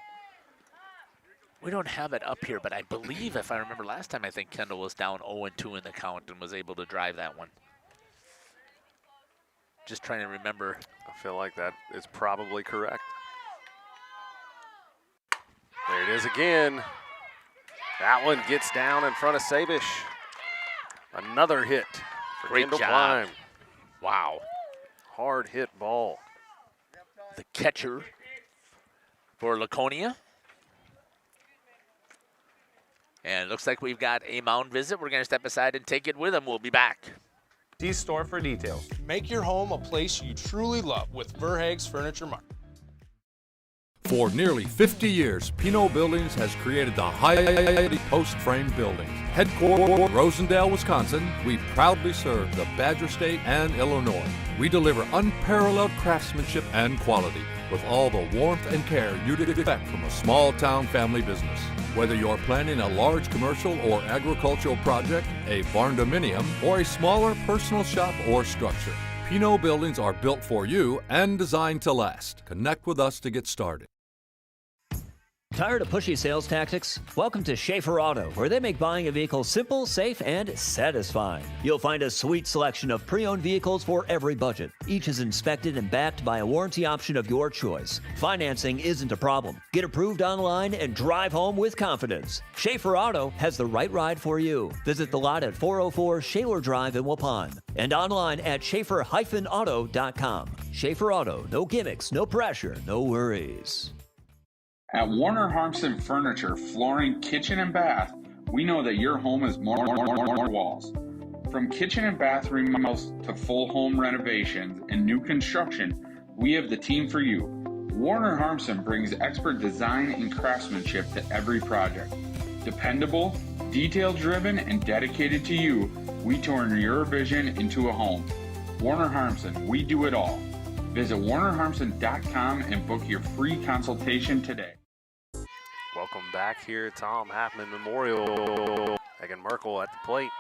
We don't have it up here, but I believe, if I remember last time, I think Kendall was down 0-2 in the count and was able to drive that one. Just trying to remember. I feel like that is probably correct. There it is again. That one gets down in front of Sabish. Another hit for Great Kendall job. Klein. Wow. Hard hit ball. The catcher for Laconia. And it looks like we've got a mound visit. We're going to step aside and take it with them. We'll be back. See store for details. Make your home a place you truly love with Verhaeg's Furniture Mart. For nearly 50 years, Pinot Buildings has created the highly post-frame buildings. Headquartered in Rosendale, Wisconsin, we proudly serve the Badger State and Illinois. We deliver unparalleled craftsmanship and quality with all the warmth and care you'd expect from a small-town family business. Whether you're planning a large commercial or agricultural project, a barn-dominium, or a smaller personal shop or structure, Pinot Buildings are built for you and designed to last. Connect with us to get started. Tired of pushy sales tactics? Welcome to Schaefer Auto, where they make buying a vehicle simple, safe, and satisfying. You'll find a sweet selection of pre-owned vehicles for every budget. Each is inspected and backed by a warranty option of your choice. Financing isn't a problem. Get approved online and drive home with confidence. Schaefer Auto has the right ride for you. Visit the lot at 404 Shaler Drive in Waupun and online at schaefer-auto.com. Schaefer Auto, no gimmicks, no pressure, no worries. At Warner Harmson Furniture, Flooring, Kitchen, and Bath, we know that your home is more walls. From kitchen and bath remodels to full home renovations and new construction, we have the team for you. Warner Harmson brings expert design and craftsmanship to every project. Dependable, detail-driven, and dedicated to you, we turn your vision into a home. Warner Harmson, we do it all. Visit warnerharmson.com and book your free consultation today. Welcome back here at Tom Halfman Memorial. Megan Merkel at the plate.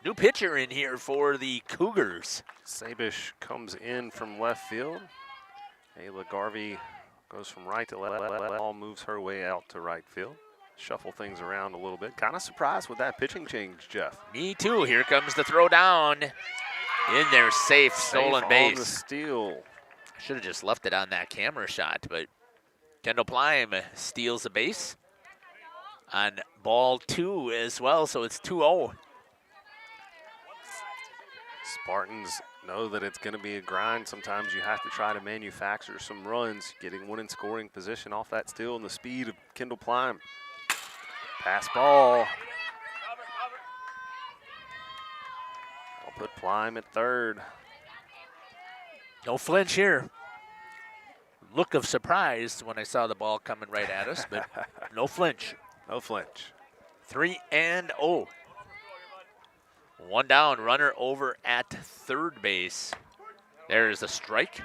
New pitcher in here for the Cougars. Sabish comes in from left field. Ayla Garvey goes from right to left. Ball moves her way out to right field. Shuffle things around a little bit. Kind of surprised with that pitching change, Jeff. Me too. Here comes the throw down. In there, safe, stolen base. On the steal. Should have just left it on that camera shot, but Kendall Plime steals a base on ball 2 as well, so it's 2-0. Spartans know that it's going to be a grind. Sometimes you have to try to manufacture some runs, getting one in scoring position off that steal and the speed of Kendall Plime. Pass ball. I'll put Plime at third. No flinch here. Look of surprise when I saw the ball coming right at us, but no flinch. No flinch. 3-0. One down, runner over at third base. There's a strike.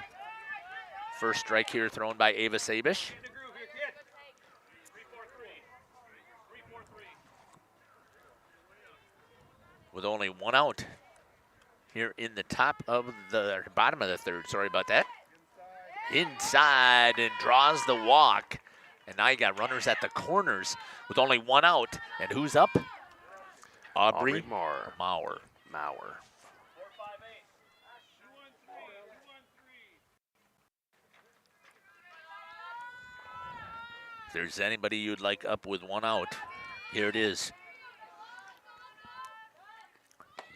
First strike here thrown by Ava Sabish. With only one out here in the bottom of the third. Sorry about that. Inside and draws the walk. And now you got runners at the corners with only one out. And who's up? Aubrey Maurer. If there's anybody you'd like up with one out, here it is.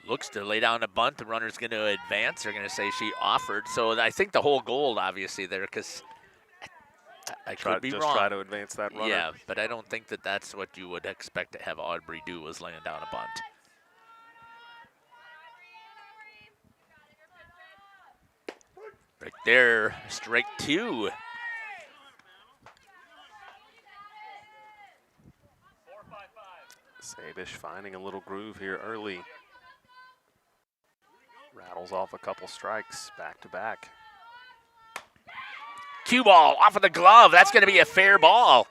Looks to lay down a bunt. The runner's going to advance. They're going to say she offered. So I think the whole goal, obviously, there, because I could be wrong. Just try to advance that runner. Yeah, but I don't think that that's what you would expect to have Aubrey do, was laying down a bunt. Right there, strike 2. Sabish finding a little groove here early. Rattles off a couple strikes back to back. Cue ball off of the glove. That's going to be a fair ball.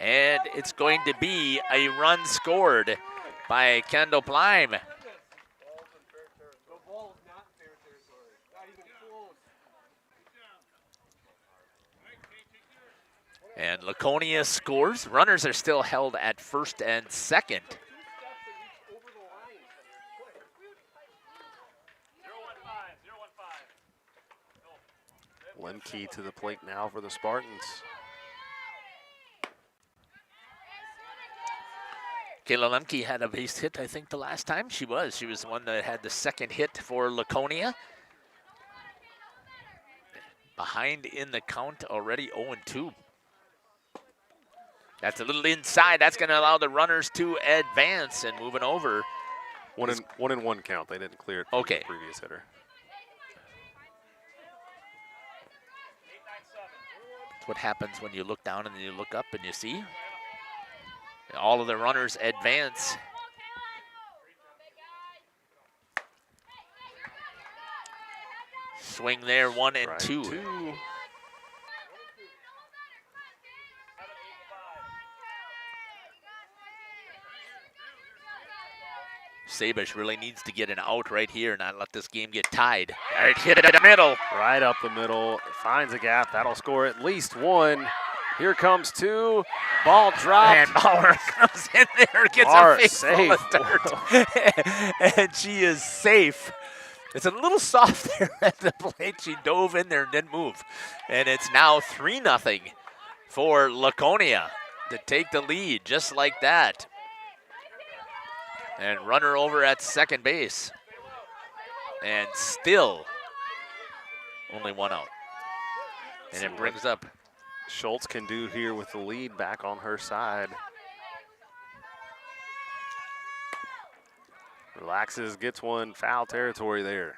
And it's going to be a run scored by Kendall Plime. And Laconia scores. Runners are still held at first and second. Lemke to the plate now for the Spartans. Kayla Lemke had a base hit, I think, the last time. She was the one that had the second hit for Laconia. Behind in the count already, 0-2. That's a little inside. That's going to allow the runners to advance and moving over. One and one count. They didn't clear it from the previous hitter. That's what happens when you look down and then you look up and you see. All of the runners advance. Swing there, 1-2. Sabish really needs to get an out right here, not let this game get tied. Right, hit it in the middle. Right up the middle, finds a gap. That'll score at least one. Here comes two. Ball dropped. And Bauer comes in there, gets a face full of dirt. And she is safe. It's a little soft there at the plate. She dove in there and didn't move. And it's now 3-0 for Laconia to take the lead just like that. And runner over at second base. And still only one out. And it brings up Schultz can do here with the lead back on her side. Relaxes, gets one, foul territory there.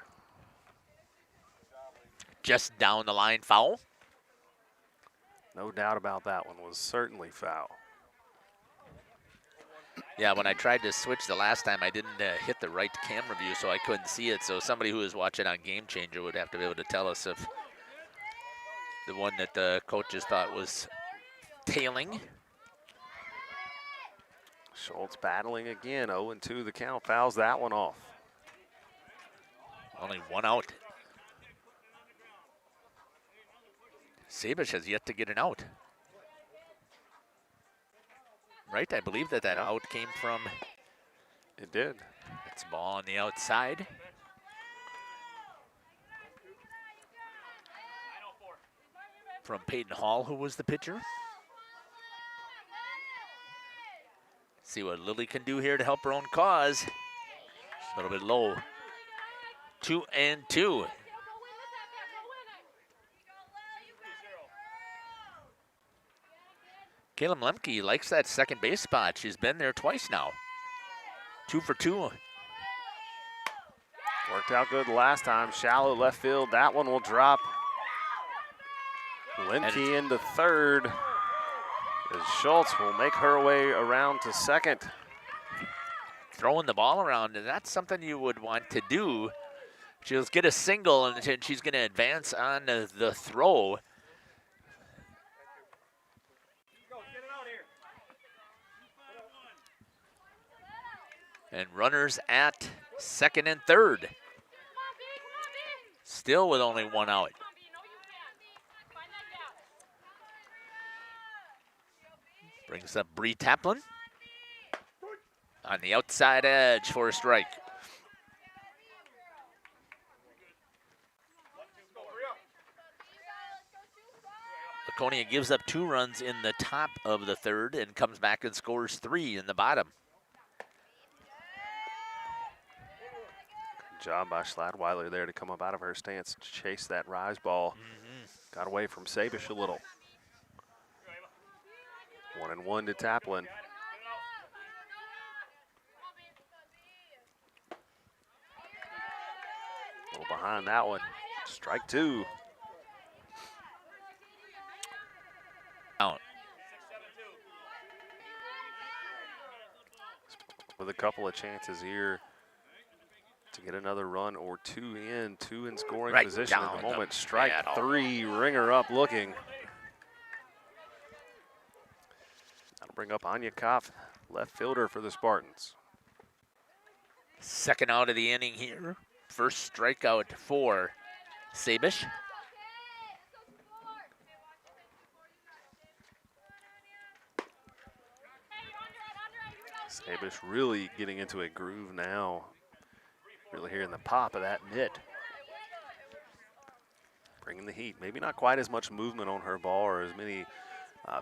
Just down the line foul. No doubt about that one, was certainly foul. Yeah, when I tried to switch the last time, I didn't hit the right camera view, so I couldn't see it. So somebody who is watching on Game Changer would have to be able to tell us if the one that the coaches thought was tailing. Schultz battling again, 0-2 the count, fouls that one off. Only one out. Sabish has yet to get an out. Right, I believe that out came from. It did. It's ball on the outside. From Peyton Hall, who was the pitcher. See what Lily can do here to help her own cause. A little bit low. 2-2. Caleb Lemke likes that second base spot. She's been there twice now. 2 for 2. Worked out good last time. Shallow left field. That one will drop. Lemke into third. As Schultz will make her way around to second. Throwing the ball around, and that's something you would want to do. She'll get a single, and she's going to advance on the throw. And runners at second and third. Still with only one out. Brings up Bree Taplin on the outside edge for a strike. Laconia gives up 2 runs in the top of the third and comes back and scores 3 in the bottom. Good job by Schladweiler there to come up out of her stance and chase that rise ball. Got away from Sabish a little. 1-1 to Taplin. A little behind that one. Strike 2. Out. With a couple of chances here to get another run or 2 in scoring position at the moment. Strike 3, ringer up looking. That'll bring up Anya Koff, left fielder for the Spartans. Second out of the inning here. First strikeout for Sabish. Sabish really getting into a groove now. Really hearing the pop of that mitt. Bringing the heat. Maybe not quite as much movement on her ball or as many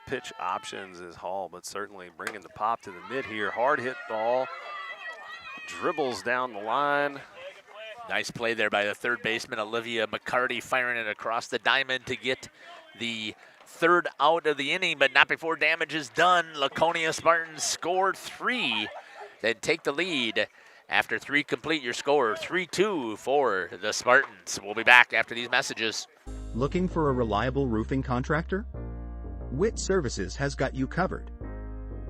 pitch options is Hall, but certainly bringing the pop to the mid here. Hard hit ball, dribbles down the line. Nice play there by the third baseman, Olivia McCarty, firing it across the diamond to get the third out of the inning, but not before damage is done. Laconia Spartans score 3, then take the lead. After 3 complete, your score 3-2 for the Spartans. We'll be back after these messages. Looking for a reliable roofing contractor? Witt Services has got you covered.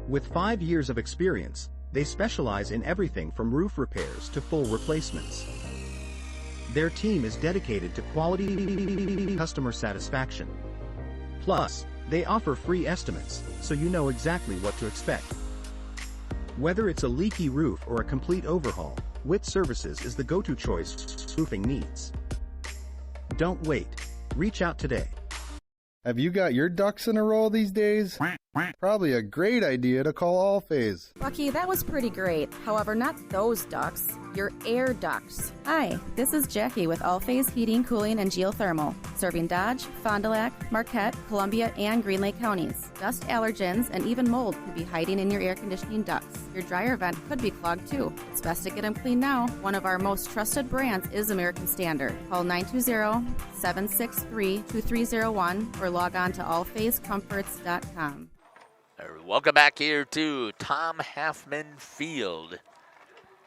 With 5 years of experience, they specialize in everything from roof repairs to full replacements. Their team is dedicated to quality customer satisfaction. Plus, they offer free estimates, so you know exactly what to expect. Whether it's a leaky roof or a complete overhaul, Witt Services is the go-to choice for roofing needs. Don't wait. Reach out today. Have you got your ducks in a row these days? Probably a great idea to call Allphase. Bucky, that was pretty great. However, not those ducts, your air ducts. Hi, this is Jackie with Allphase Heating, Cooling, and Geothermal, serving Dodge, Fond du Lac, Marquette, Columbia, and Green Lake counties. Dust allergens and even mold could be hiding in your air conditioning ducts. Your dryer vent could be clogged too. It's best to get them cleaned now. One of our most trusted brands is American Standard. Call 920-763-2301 or log on to allphasecomforts.com. Welcome back here to Tom Halfman Field.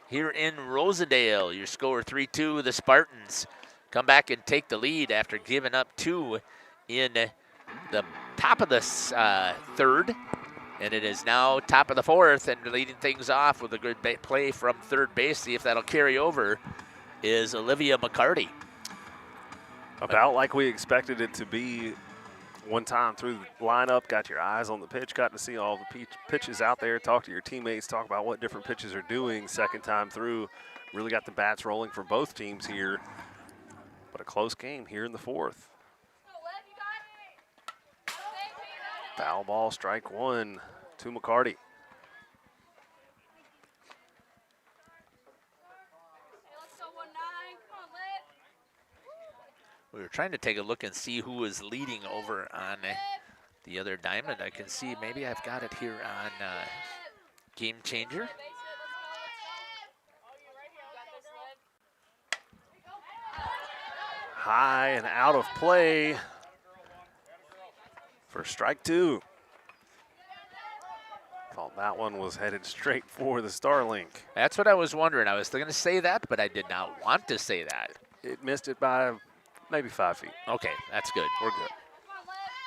Here in Rosendale, your score 3-2. The Spartans come back and take the lead after giving up 2 in the top of the third. And it is now top of the fourth, and leading things off with a good play from third base. See if that'll carry over is Olivia McCarty. About like we expected it to be. One time through the lineup, got your eyes on the pitch, got to see all the pitches out there, talk to your teammates, talk about what different pitches are doing. Second time through, really got the bats rolling for both teams here. But a close game here in the fourth. Foul ball, strike 1 to McCarty. We were trying to take a look and see who is leading over on the other diamond. I can see, maybe I've got it here on Game Changer. High and out of play for strike 2. Thought that one was headed straight for the Starlink. That's what I was wondering. I was going to say that, but I did not want to say that. It missed it by maybe 5 feet. Okay, that's good. We're good.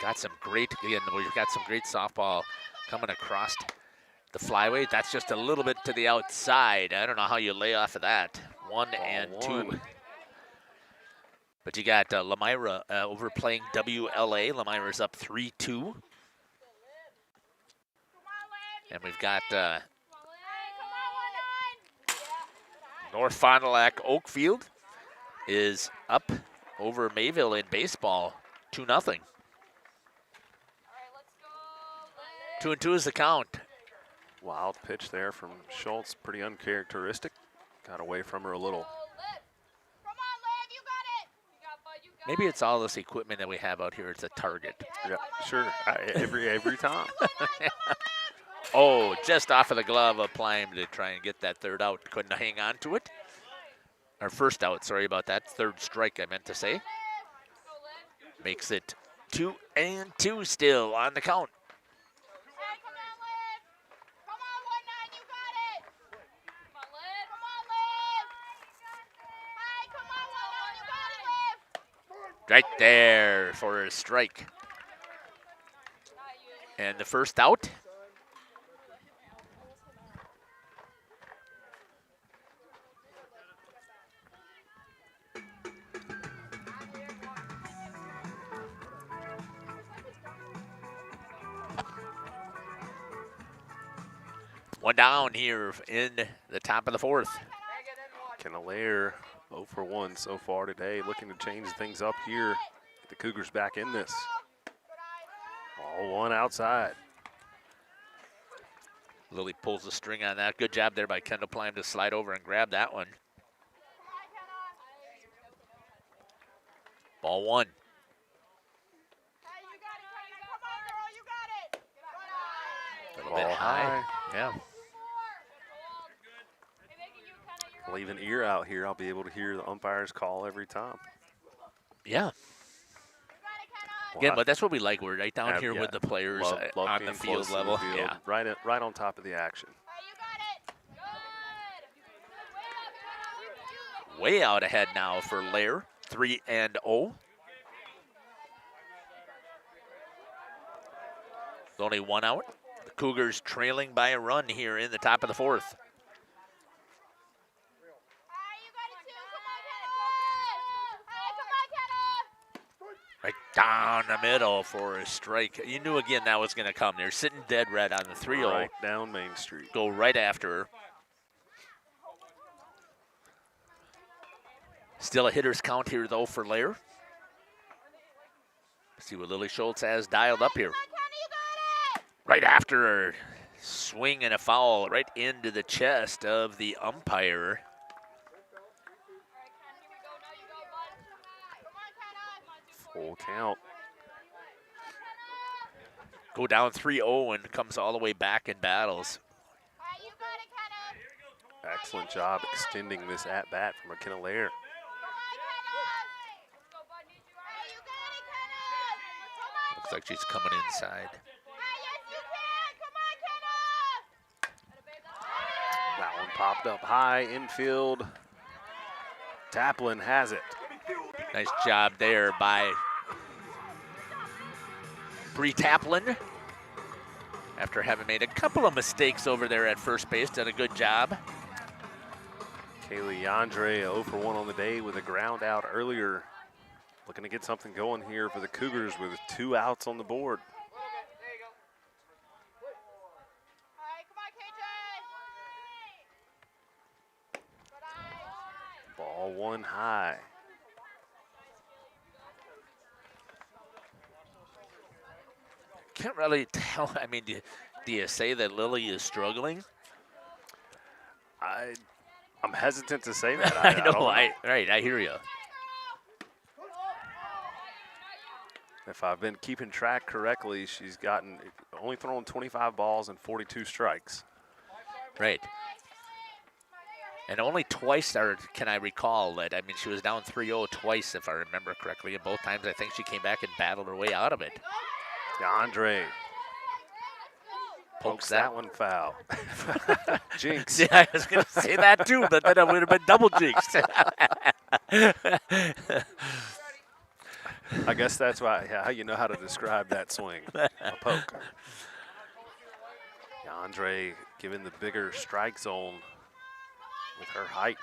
Got some great, again, we've got some great softball coming across the flyway. That's just a little bit to the outside. I don't know how you lay off of that. 1 and 2. But you got Lamira over playing WLA. Lamira's up 3-2. And we've got North Fond du Lac Oakfield is up over Mayville in baseball, 2-0. 2-2 is the count. Wild pitch there from Schultz, pretty uncharacteristic. Got away from her a little. Maybe it's all this equipment that we have out here. It's a target. Yeah, sure. Every time. Oh, just off of the glove of Plime to try and get that third out. Couldn't hang on to it. Our first out, sorry about that. Third strike, I meant to say. Makes it 2-2 still on the count. Right there for a strike. And the first out. One down here in the top of the fourth. Canalaire 0 for 1 so far today, looking to change things up here. Get the Cougars back in this. All 1 outside. Lily pulls the string on that. Good job there by Kendall Plime to slide over and grab that one. Ball 1. bit high. Yeah. Leave an ear out here. I'll be able to hear the umpire's call every time. Yeah. Again, but that's what we like. We're right down here with the players love on the being field close to the level. field, Yeah. Right on top of the action. Way out ahead now for Lair, 3-0. With only 1 out. The Cougars trailing by a run here in the top of the 4th. Right down the middle for a strike. You knew again that was going to come. They're sitting dead red on the 3-0. Right down Main Street. Go right after her. Still a hitter's count here, though, for Lair. See what Lily Schultz has dialed up here. Right after her. Swing and a foul right into the chest of the umpire. Full count. Go down 3-0 and comes all the way back in battles. Excellent job extending this at-bat from McKenna Lair. Looks like she's coming inside. That one popped up high, infield. Taplin has it. Nice job there by Bree Taplin. After having made a couple of mistakes over there at first base, done a good job. Kaylee Yandre 0 for 1 on the day with a ground out earlier. Looking to get something going here for the Cougars with 2 outs on the board. Ball 1 high. Can't really tell. I mean, do you say that Lily is struggling? I'm hesitant to say that. I know. I hear you. If I've been keeping track correctly, she's only thrown 25 balls and 42 strikes. Right. And only twice can I recall that. I mean, she was down 3-0 twice, if I remember correctly. And both times I think she came back and battled her way out of it. Andre pokes that one foul. Jinx. Yeah, I was going to say that too, but then I would have been double jinxed. I guess that's how you know how to describe that swing, a poke. Andre given the bigger strike zone with her height.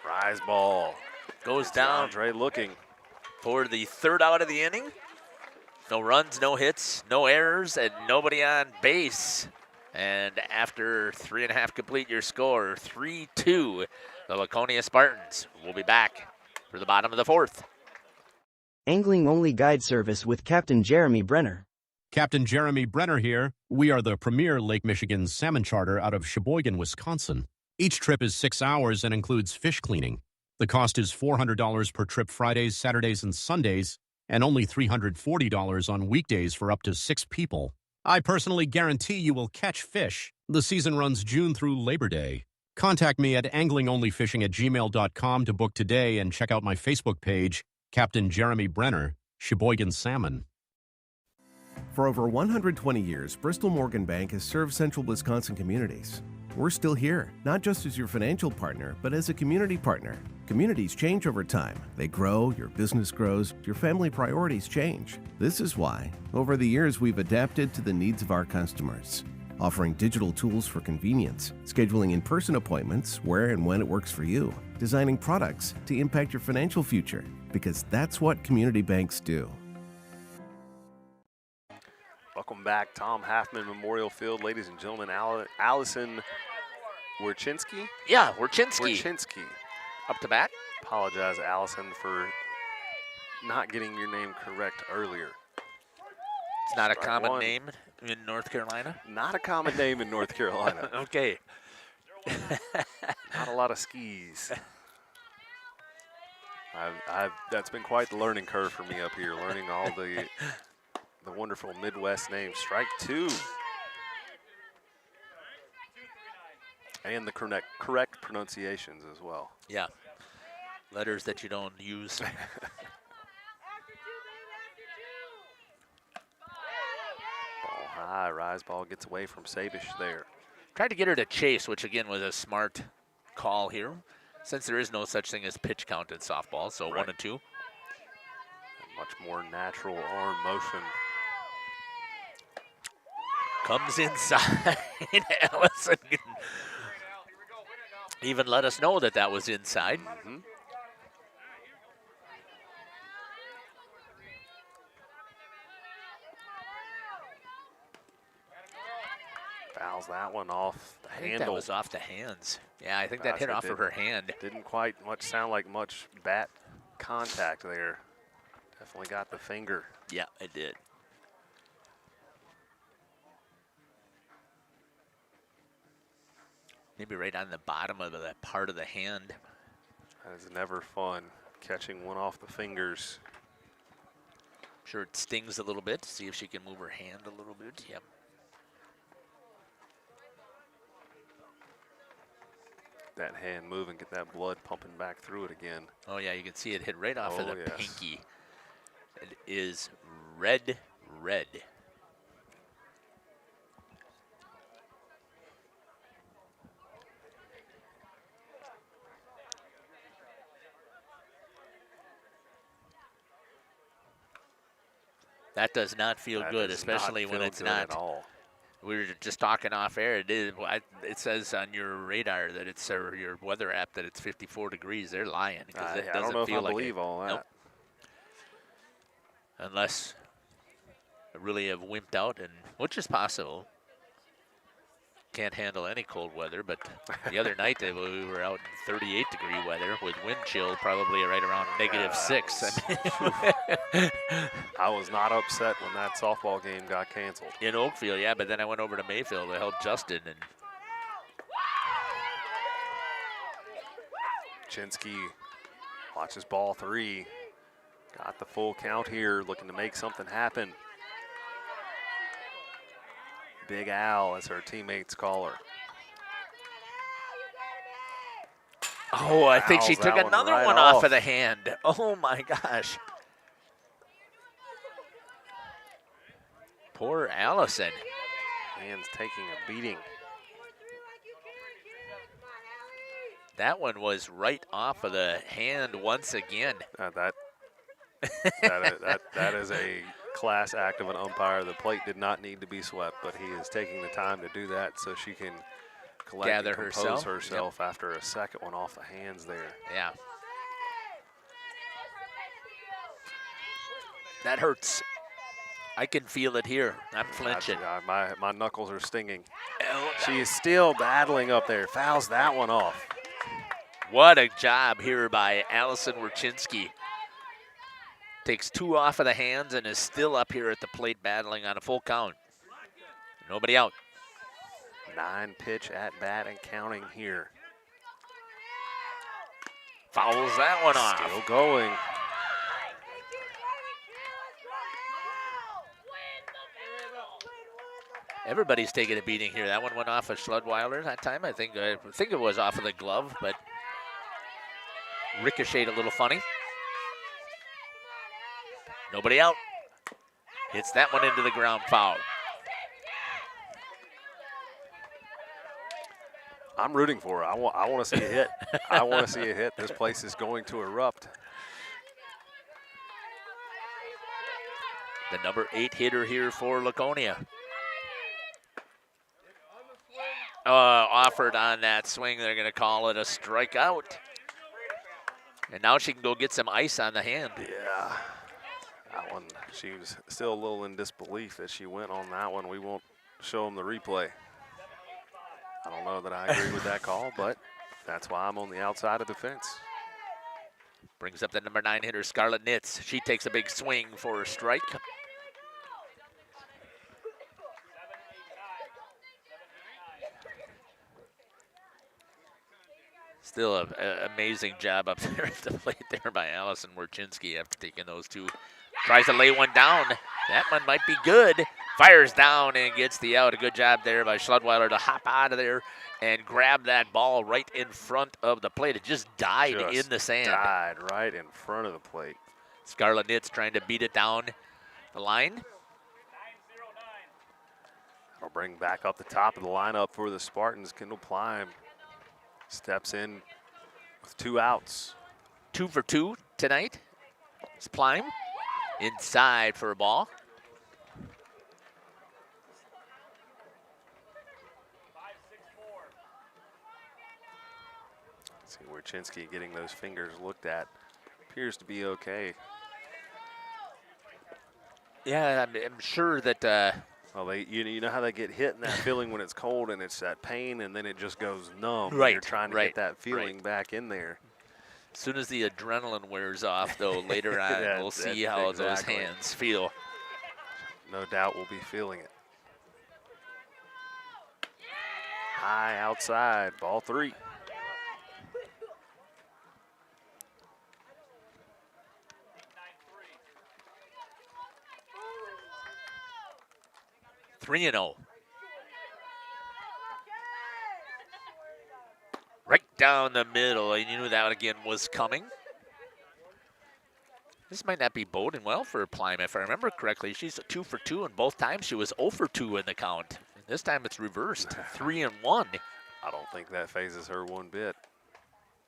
Rise ball. Goes down. Andre looking for the 3rd out of the inning. No runs, no hits, no errors, and nobody on base. And after 3.5 complete, your score, 3-2. The Laconia Spartans will be back for the bottom of the 4th. Angling-only guide service with Captain Jeremy Brenner. Captain Jeremy Brenner here. We are the premier Lake Michigan salmon charter out of Sheboygan, Wisconsin. Each trip is 6 hours and includes fish cleaning. The cost is $400 per trip Fridays, Saturdays, and Sundays, and only $340 on weekdays for up to 6 people. I personally guarantee you will catch fish. The season runs June through Labor Day. Contact me at anglingonlyfishing@gmail.com to book today and check out my Facebook page, Captain Jeremy Brenner, Sheboygan Salmon. For over 120 years, Bristol Morgan Bank has served central Wisconsin communities. We're still here, not just as your financial partner, but as a community partner. Communities change over time. They grow, your business grows, your family priorities change. This is why, over the years, we've adapted to the needs of our customers, offering digital tools for convenience, scheduling in-person appointments where and when it works for you, designing products to impact your financial future, because that's what community banks do. Welcome back, Tom Halfman Memorial Field. Ladies and gentlemen, Allison Werchinski? Yeah, Werchinski. Werchinski. Up to bat. Apologize, Allison, for not getting your name correct earlier. It's not a common name in North Carolina? Not a common name in North Carolina. Okay. Not a lot of skis. That's been quite the learning curve for me up here, learning all the wonderful Midwest names. Strike 2. And the correct pronunciations as well. Yeah. Letters that you don't use. Ball high, rise ball gets away from Sabish there. Tried to get her to chase, which again was a smart call here, since there is no such thing as pitch count in softball, so 1 and 2. Much more natural arm motion. Comes inside. Allison even let us know that was inside. Fouls that one off the I think handle. that was off the hands. Yeah, I think that hit off of her hand. Didn't quite sound like much bat contact there. Definitely got the finger. Yeah, it did. Maybe right on the bottom of that part of the hand. That is never fun, catching one off the fingers. I'm sure it stings a little bit. See if she can move her hand a little bit. Yep. That hand moving, get that blood pumping back through it again. Oh yeah, you can see it hit right off of the yes. pinky. It is red. That does not feel good, especially when it's not. At all. We were just talking off air. It says on your radar that it's your weather app that it's 54 degrees. They're lying because it doesn't I don't know feel if I like believe all that. Nope. Unless I really have wimped out, and which is possible. Can't handle any cold weather, but the other night we were out in 38-degree weather with wind chill probably right around -6. I was not upset when that softball game got canceled. In Oakfield, yeah, but then I went over to Mayfield to help Justin. And Chinsky watches ball 3. Got the full count here, looking to make something happen. Big Al, as her teammates call her. Oh, I think she Fouls took that another right one off of the hand. Oh, my gosh. Poor Allison. Hand's taking a beating. That one was right off of the hand once again. That is a class act of an umpire. The plate did not need to be swept, but he is taking the time to do that so she can Gather and compose herself. herself after a second one off the hands there. Yeah. That hurts. I can feel it here. I'm flinching. My knuckles are stinging. She is still battling up there. Fouls that one off. What a job here by Allison Wierchinski. Takes 2 off of the hands and is still up here at the plate battling on a full count. Nobody out. 9-pitch at bat and counting here. Fouls that one off. Still going. Everybody's taking a beating here. That one went off of Schludweiler that time. I think it was off of the glove, but ricocheted a little funny. Nobody out. Hits that one into the ground, foul. I'm rooting for her. I want to see a hit. I want to see a hit. This place is going to erupt. The number 8 hitter here for Laconia. Offered on that swing. They're going to call it a strikeout. And now she can go get some ice on the hand. Yeah. That one, she was still a little in disbelief as she went on that one. We won't show them the replay. I don't know that I agree with that call, but that's why I'm on the outside of the fence. Brings up the number 9 hitter, Scarlett Nitz. She takes a big swing for a strike. Still an amazing job up there at the plate there by Allison Werchinski after taking those two. Tries to lay one down. That one might be good. Fires down and gets the out. A good job there by Schludweiler to hop out of there and grab that ball right in front of the plate. It just died in the sand. Died right in front of the plate. Scarlett Nitz trying to beat it down the line. I'll bring back up the top of the lineup for the Spartans. Kendall Plime steps in with 2 outs. 2 for 2 tonight. It's Plime inside for a ball. See Werchinski getting those fingers looked at. Appears to be okay. Yeah, I'm sure that. Well, you know how they get hit in that feeling when it's cold and it's that pain, and then it just goes numb. Right. You're trying to get that feeling back in there. As soon as the adrenaline wears off, though, later on, we'll see how those hands feel. No doubt we'll be feeling it. High outside, ball 3. Three and 0. Right down the middle. And you knew that again was coming. This might not be boding well for Plime. If I remember correctly, she's 2 for 2, and both times she was 0 for 2 in the count. And this time it's reversed, 3 and 1. I don't think that phases her one bit.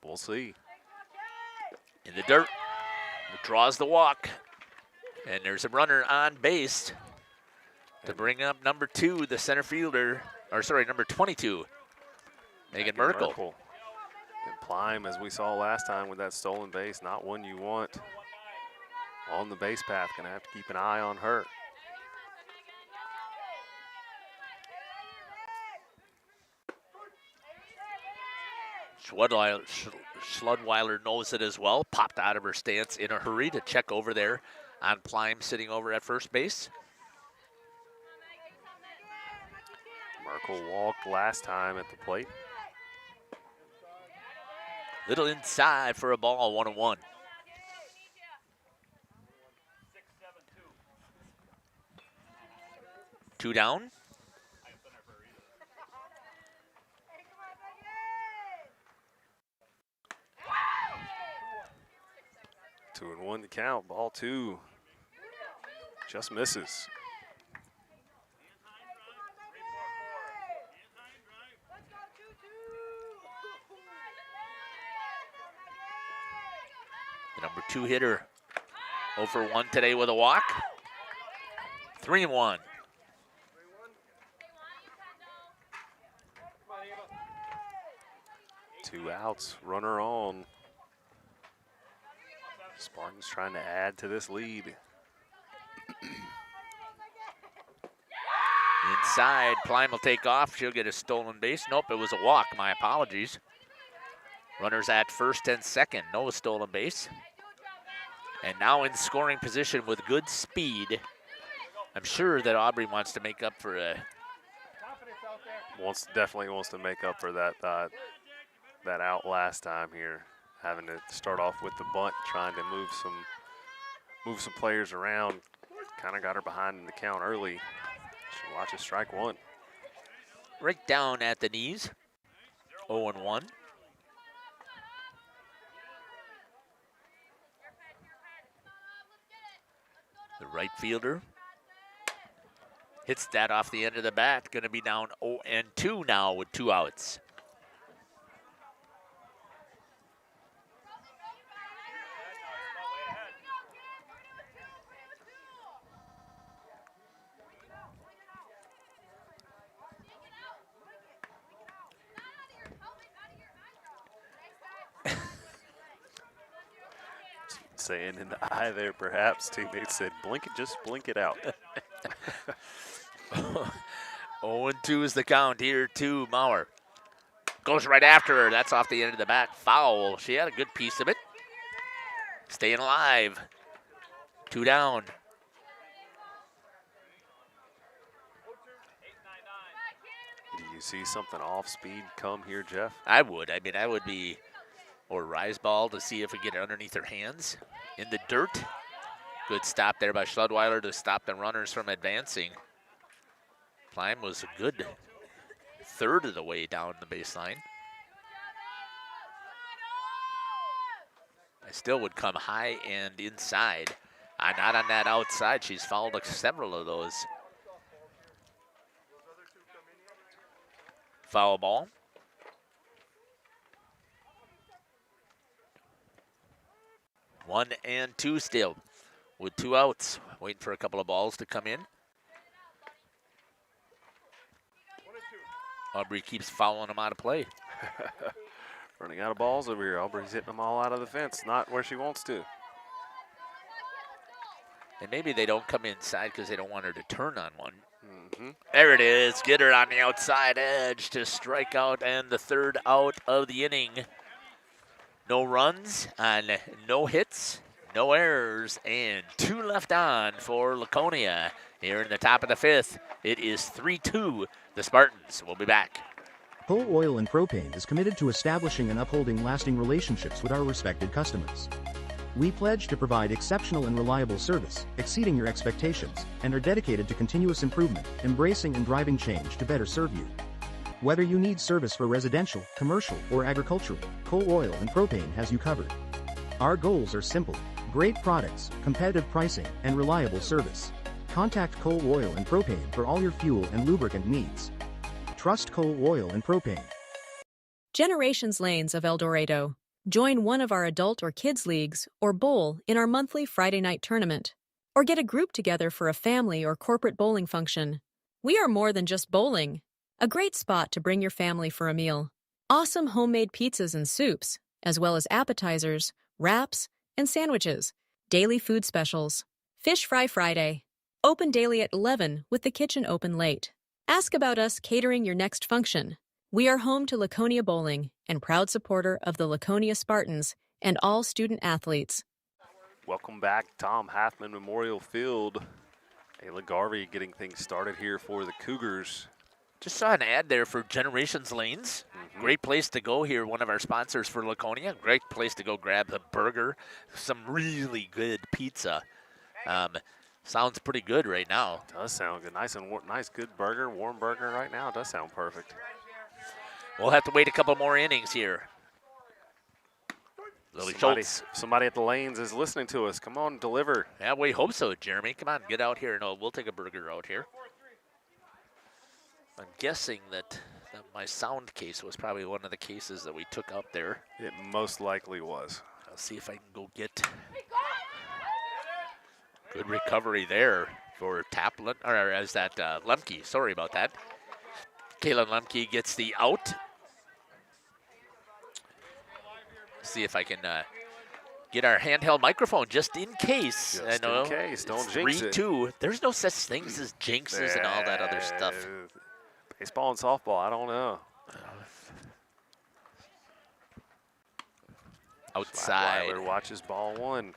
We'll see. In the dirt, draws the walk. And there's a runner on base to bring up number 2, the center fielder, or sorry, number 22, Megan Merkel. And Plime, as we saw last time with that stolen base, not one you want on the base path. Gonna have to keep an eye on her. Schludweiler knows it as well. Popped out of her stance in a hurry to check over there on Plime sitting over at first base. Merkel walked last time at the plate. Little inside for a ball, 1-1. Two down. Two and 1 to count. Ball 2 just misses. The number 2 hitter, 0 for 1 today with a walk. 3 and 1. Two outs, runner on. Spartans trying to add to this lead. Inside, Plime will take off. She'll get a stolen base. Nope, it was a walk. My apologies. Runners at first and second. No stolen base. And now in scoring position with good speed. I'm sure that Aubrey wants to make up for a... Definitely wants to make up for that that out last time here. Having to start off with the bunt, trying to move some players around. Kind of got her behind in the count early. She watches strike 1. Right down at the knees. 0-1. The right fielder hits that off the end of the bat. Going to be down 0-2 now with 2 outs. Saying in the eye there, perhaps teammates said, "Blink it, just blink it out." 0-2 is the count here to Maurer. Goes right after her. That's off the end of the bat. Foul. She had a good piece of it. Staying alive. 2 down. Do you see something off speed come here, Jeff? I would. I mean, I would be or rise ball to see if we get it underneath her hands in the dirt. Good stop there by Schludweiler to stop the runners from advancing. Climb was a good third of the way down the baseline. I still would come high and inside. Not on that outside. She's fouled several of those. Foul ball. One and two still with 2 outs. Waiting for a couple of balls to come in. Aubrey keeps fouling them out of play. Running out of balls over here. Aubrey's hitting them all out of the fence, not where she wants to. And maybe they don't come inside because they don't want her to turn on one. There it is. Get her on the outside edge to strike out, and the third out of the inning. No runs and no hits, no errors, and 2 left on for Laconia. Here in the top of the 5th, it is 3-2. The Spartans will be back. Coal Oil and Propane is committed to establishing and upholding lasting relationships with our respected customers. We pledge to provide exceptional and reliable service, exceeding your expectations, and are dedicated to continuous improvement, embracing and driving change to better serve you. Whether you need service for residential, commercial, or agricultural, Coal Oil and Propane has you covered. Our goals are simple: great products, competitive pricing, and reliable service. Contact Coal Oil and Propane for all your fuel and lubricant needs. Trust Coal Oil and Propane. Generations Lanes of El Dorado. Join one of our adult or kids leagues or bowl in our monthly Friday night tournament. Or get a group together for a family or corporate bowling function. We are more than just bowling. A great spot to bring your family for a meal. Awesome homemade pizzas and soups, as well as appetizers, wraps, and sandwiches. Daily food specials. Fish Fry Friday. Open daily at 11 with the kitchen open late. Ask about us catering your next function. We are home to Laconia Bowling and proud supporter of the Laconia Spartans and all student athletes. Welcome back, Tom Halfman Memorial Field. Ayla Garvey getting things started here for the Cougars. Just saw an ad there for Generations Lanes. Great place to go here. One of our sponsors for Laconia. Great place to go grab the burger. Some really good pizza. Sounds pretty good right now. Does sound good. Nice, good burger, warm burger right now. It does sound perfect. We'll have to wait a couple more innings here. Lily Schultz. Somebody at the lanes is listening to us. Come on, deliver. Yeah, we hope so, Jeremy. Come on, get out here. No, we'll take a burger out here. I'm guessing that my sound case was probably one of the cases that we took out there. It most likely was. I'll see if I can go get good recovery there for Lemke. Sorry about that. Kaylin Lemke gets the out. See if I can get our handheld microphone just in case. Just in case. Don't jinx it. 3-2. There's no such things as jinxes and all that other stuff. Baseball and softball, I don't know. Outside. Weiler watches ball 1.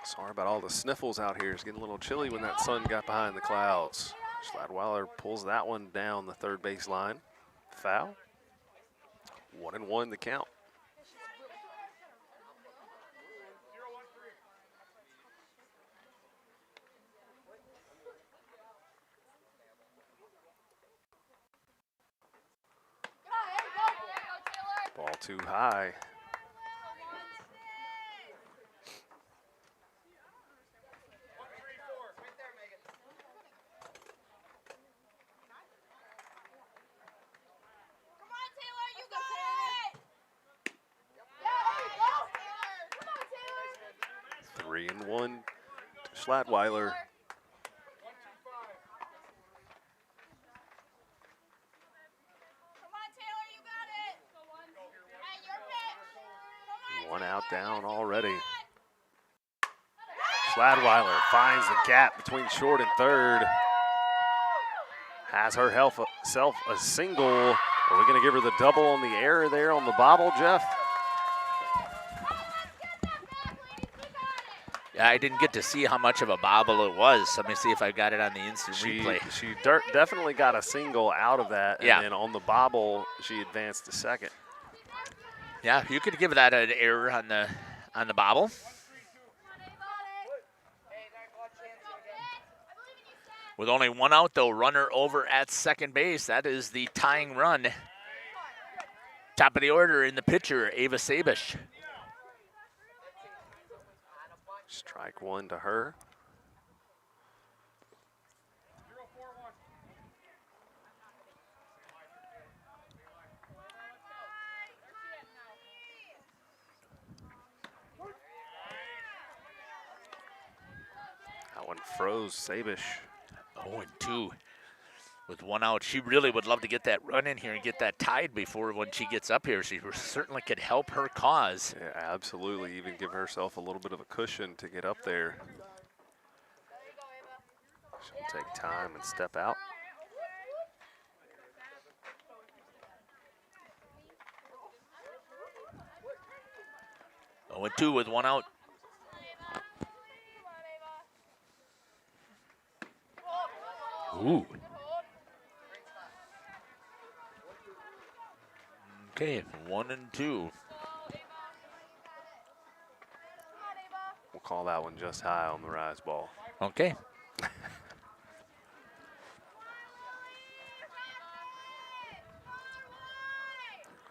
Sorry about all the sniffles out here. It's getting a little chilly when that sun got behind the clouds. Schladweiler pulls that one down the third base line. Foul. 1-1 the count. Ball too high. Schladweiler. One out down already. Schladweiler finds the gap between short and third. Has herself a single. Are we going to give her the double on the error there on the bobble, Jeff? I didn't get to see how much of a bobble it was. Let me see if I got it on the instant replay. She definitely got a single out of that, and then on the bobble, she advanced to second. Yeah, you could give that an error on the bobble. With only one out, though, runner over at second base. That is the tying run. Top of the order in the pitcher, Ava Sabish. Strike one to her. That one froze Sabish. 0-2 with one out. She really would love to get that run in here and get that tied before when she gets up here. She certainly could help her cause. Yeah, absolutely. Even give herself a little bit of a cushion to get up there. She'll take time and step out. Oh, 2 with one out. Ooh. Okay, 1-2. We'll call that one just high on the rise ball. Okay.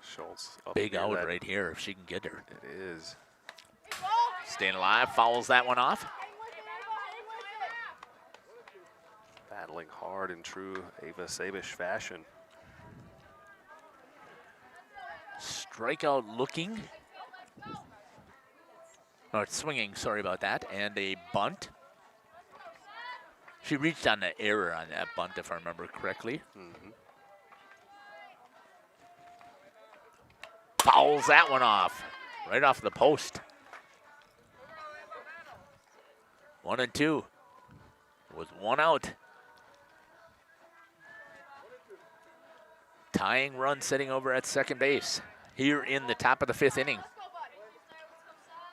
Schultz up Big here, out right here if she can get her. It is. Staying alive, fouls that one off. Battling hard in true Ava Sabish fashion. Strikeout looking. Oh, it's swinging, sorry about that. And a bunt. She reached on the error on that bunt, if I remember correctly. Fouls that one off, right off the post. 1-2 with one out. Tying run sitting over at second base here in the top of the 5th inning.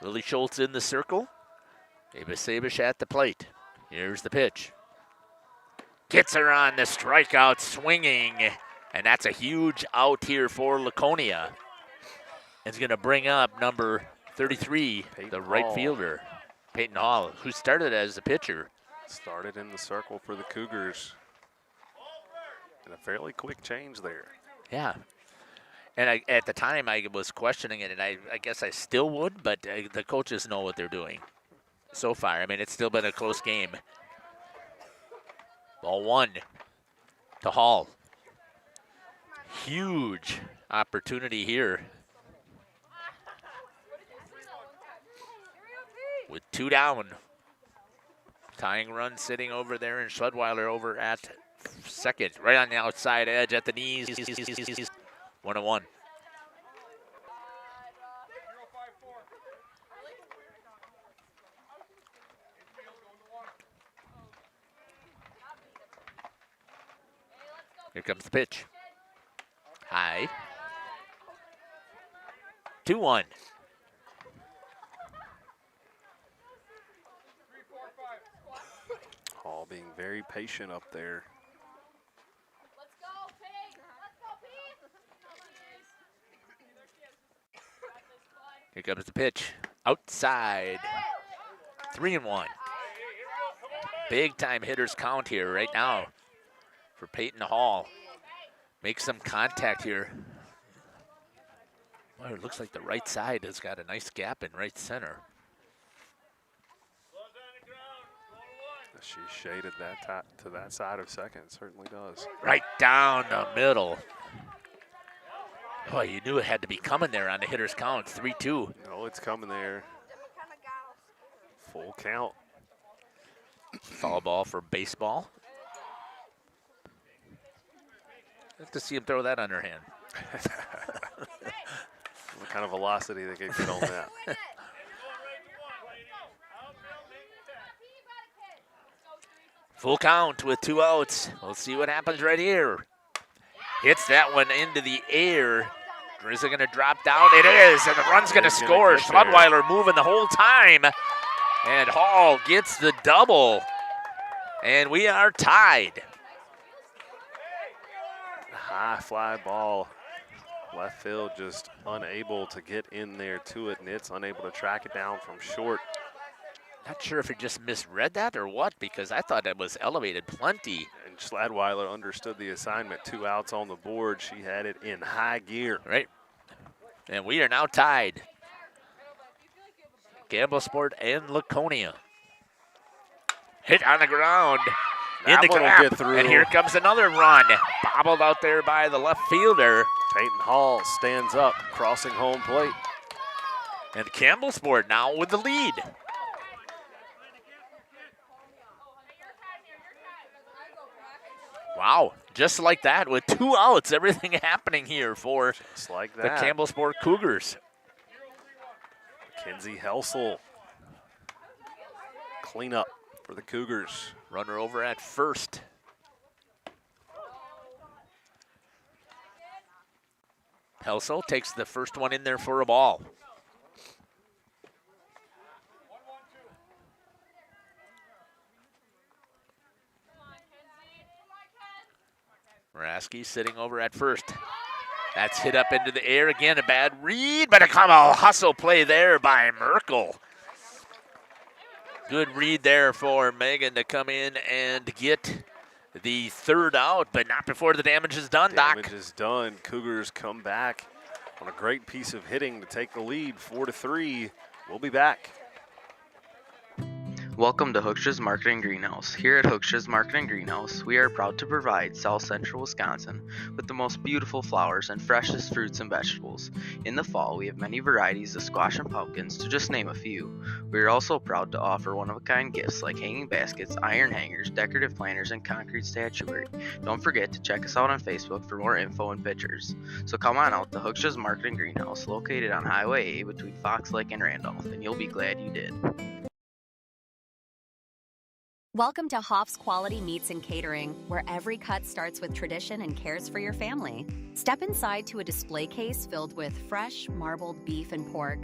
Lily Schultz in the circle. Ava Sabish at the plate. Here's the pitch. Gets her on the strikeout, swinging, and that's a huge out here for Laconia. It's going to bring up number 33, the right fielder, Peyton Hall, who started as a pitcher. Started in the circle for the Cougars. And a fairly quick change there. Yeah. And at the time, I was questioning it, and I guess I still would, but the coaches know what they're doing so far. I mean, it's still been a close game. Ball 1 to Hall. Huge opportunity here. With 2 down. Tying run sitting over there, and Schledweiler over at second, right on the outside edge at the knees. 1-1. Here comes the pitch. High. 2-1. Hall being very patient up there. Here comes the pitch. Outside. 3-1. Big time hitters count here right now for Peyton Hall. Make some contact here. Well, it looks like the right side has got a nice gap in right center. She shaded that to that side of second, certainly does. Right down the middle. Oh, you knew it had to be coming there on the hitter's count, 3-2. No, it's coming there. Full count. Foul ball for baseball. Have to see him throw that underhand. What kind of velocity they could get on that. Full count with 2 outs. We'll see what happens right here. Hits that one into the air. Is it going to drop down? It is, and the run's going to score. Schledweiler moving the whole time. And Hall gets the double. And we are tied. High fly ball. Left field just unable to get in there to it. Nitz unable to track it down from short. Not sure if he just misread that or what, because I thought it was elevated plenty. And Schladweiler understood the assignment. 2 outs on the board. She had it in high gear. Right. And we are now tied. Campbellsport and Laconia. Hit on the ground. In That the one will gap. get through. And here comes another run. Bobbled out there by the left fielder. Peyton Hall stands up, crossing home plate. And Campbellsport now with the lead. Wow, just like that with 2 outs, everything happening here for just like the that. Campbellsport Cougars. Kinsey Helsel. Cleanup for the Cougars. Runner over at first. Helsel takes the first one in there for a ball. Maraski sitting over at first. That's hit up into the air again. A bad read, but a hustle play there by Merkel. Good read there for Megan to come in and get the 3rd out, but not before the damage is done, Doc. Damage is done. Cougars come back on a great piece of hitting to take the lead, 4-3. We'll be back. Welcome to Hooksha's Market and Greenhouse. Here at Hooksha's Market and Greenhouse, we are proud to provide South Central Wisconsin with the most beautiful flowers and freshest fruits and vegetables. In the fall, we have many varieties of squash and pumpkins, to just name a few. We are also proud to offer one-of-a-kind gifts like hanging baskets, iron hangers, decorative planters, and concrete statuary. Don't forget to check us out on Facebook for more info and pictures. So come on out to Hooksha's Market and Greenhouse, located on Highway A between Fox Lake and Randolph, and you'll be glad you did. Welcome to Hoff's Quality Meats and Catering, where every cut starts with tradition and cares for your family. Step inside to a display case filled with fresh, marbled beef and pork,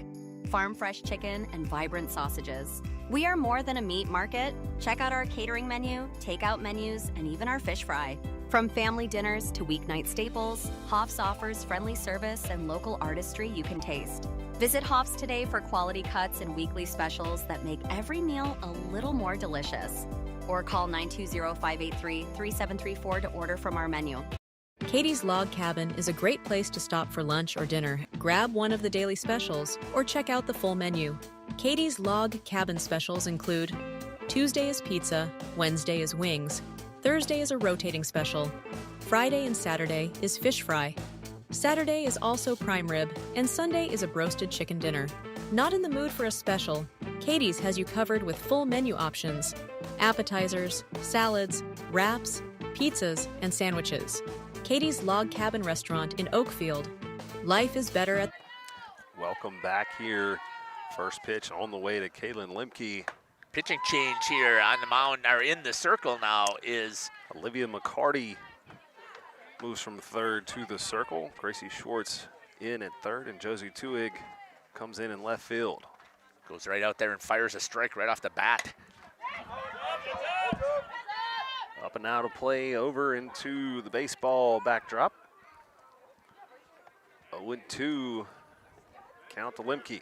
farm-fresh chicken, and vibrant sausages. We are more than a meat market. Check out our catering menu, takeout menus, and even our fish fry. From family dinners to weeknight staples, Hoff's offers friendly service and local artistry you can taste. Visit Hoff's today for quality cuts and weekly specials that make every meal a little more delicious. Or call 920-583-3734 to order from our menu. Katie's Log Cabin is a great place to stop for lunch or dinner, grab one of the daily specials, or check out the full menu. Katie's Log Cabin specials include Tuesday is pizza, Wednesday is wings, Thursday is a rotating special, Friday and Saturday is fish fry, Saturday is also prime rib, and Sunday is a broasted chicken dinner. Not in the mood for a special? Katie's has you covered with full menu options, appetizers, salads, wraps, pizzas, and sandwiches. Katie's Log Cabin Restaurant in Oakfield. Life is better at... Welcome back here. First pitch on the way to Kaylin Lemke. Pitching change here on the mound, or in the circle now, is Olivia McCarty. Moves from third to the circle. Gracie Schwartz in at third, and Josie Tuig comes in left field. Goes right out there and fires a strike right off the bat. Up and out of play over into the baseball backdrop. 0-2 count to Lemke.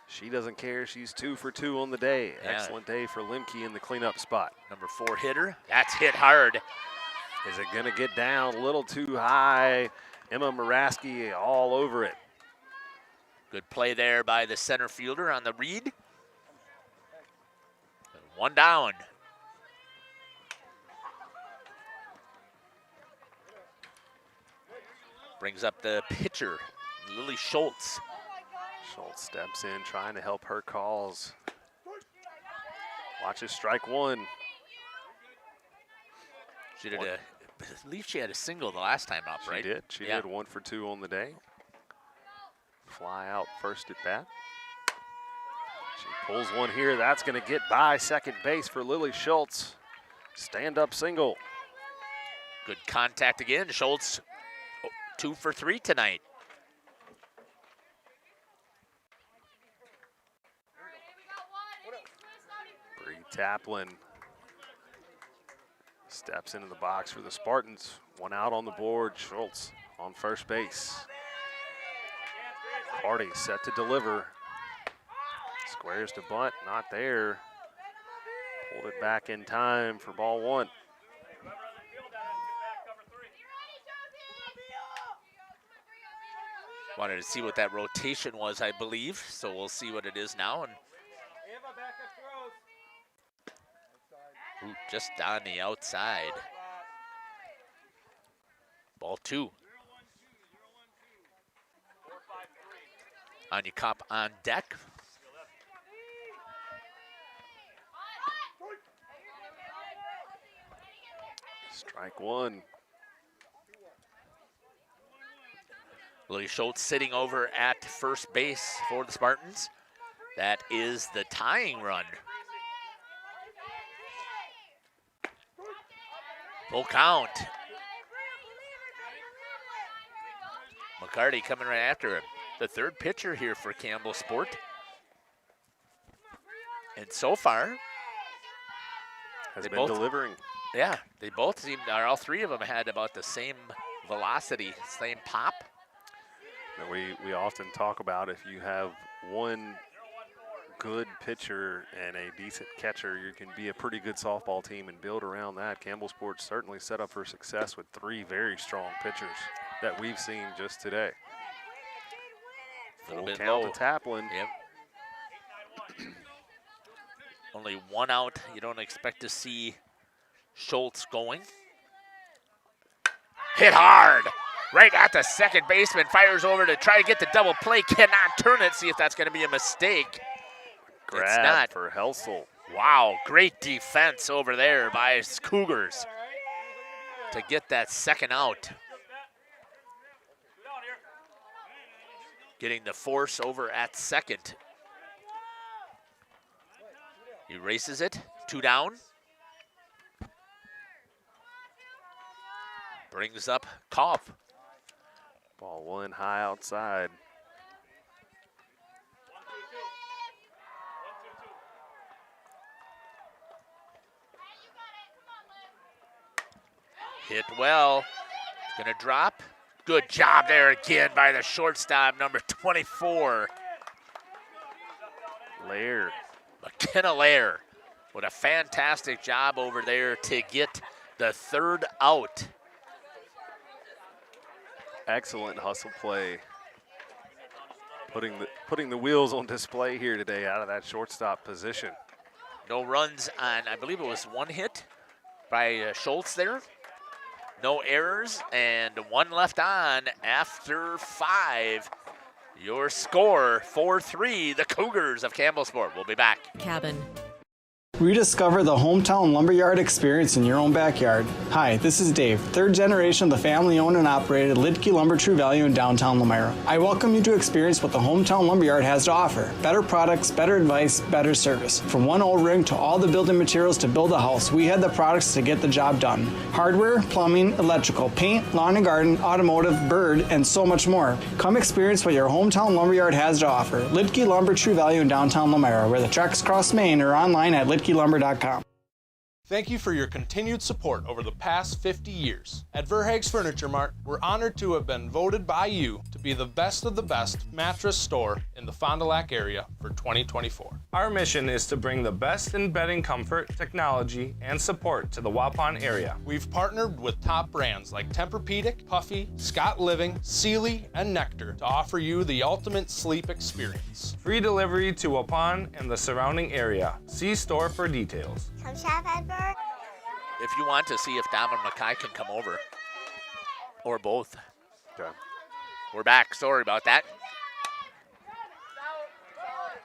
She doesn't care. She's 2 for 2 on the day. Yeah. Excellent day for Lemke in the cleanup spot. Number 4 hitter. That's hit hard. Is it going to get down a little too high? Emma Maraski all over it. Good play there by the center fielder on the read. 1 down. Brings up the pitcher, Lily Schultz. Schultz steps in, trying to help her cause. Watches strike 1. She did I believe she had a single the last time up, right? She did. She did 1 for 2 on the day. Fly out first at bat. She pulls one here. That's going to get by second base for Lily Schultz. Stand-up single. Good contact again. Schultz 2 for 3 tonight. Taplin steps into the box for the Spartans. One out on the board. Schultz on first base. Hardy set to deliver. Squares to bunt, not there. Pulled it back in time for ball one. Wanted to see what that rotation was, I believe, so we'll see what it is now. And ooh, just on the outside. Ball two. Anya Kopp on deck. Strike one. Willie Schultz sitting over at first base for the Spartans. That is the tying run. Full count. McCarty coming right after him. The third pitcher here for Campbellsport. And so far, has been delivering. Yeah, they both seemed, or all three of them had about the same velocity, same pop. And we often talk about if you have one good pitcher and a decent catcher, you can be a pretty good softball team and build around that. Campbellsport's certainly set up for success with three very strong pitchers that we've seen just today. Full count low. to Taplin. Yep. Only one out. You don't expect to see Schultz going. Hit hard. Right at the second baseman. Fires over to try to get the double play. Cannot turn it. See if that's going to be a mistake. Grab it's not. For Helsel. Wow, great defense over there by his Cougars to get that second out. Getting the force over at second. He races it, 2 down. Brings up Kopp. Ball one high outside. Hit well. Gonna drop. Good job there again by the shortstop, number 24. Lair. McKenna Lair with a fantastic job over there to get the third out. Excellent hustle play. Putting the wheels on display here today out of that shortstop position. No runs on, I believe it was one hit by Schultz there. No errors, and one left on after 5. Your score, 4-3, the Cougars of Campbellsport. We'll be back. Cabin. Rediscover the hometown lumberyard experience in your own backyard. Hi, this is Dave, third generation of the family-owned and operated Lidke Lumber True Value in downtown Lomira. I welcome you to experience what the hometown lumberyard has to offer. Better products, better advice, better service. From one O-ring to all the building materials to build a house, we had the products to get the job done. Hardware, plumbing, electrical, paint, lawn and garden, automotive, bird, and so much more. Come experience what your hometown lumberyard has to offer. Lidke Lumber True Value in downtown Lomira, where the tracks cross Main, or online at lidkelumber.com. Thank you for your continued support over the past 50 years. At Verhaeg's Furniture Mart, we're honored to have been voted by you to be the best of the best mattress store in the Fond du Lac area for 2024. Our mission is to bring the best in bedding comfort, technology, and support to the Waupun area. We've partnered with top brands like Tempur-Pedic, Puffy, Scott Living, Sealy, and Nectar to offer you the ultimate sleep experience. Free delivery to Waupun and the surrounding area. See store for details. Come shop at Verhaeg's. If you want to see if Dom and Mackay can come over, or both. Okay. We're back, sorry about that.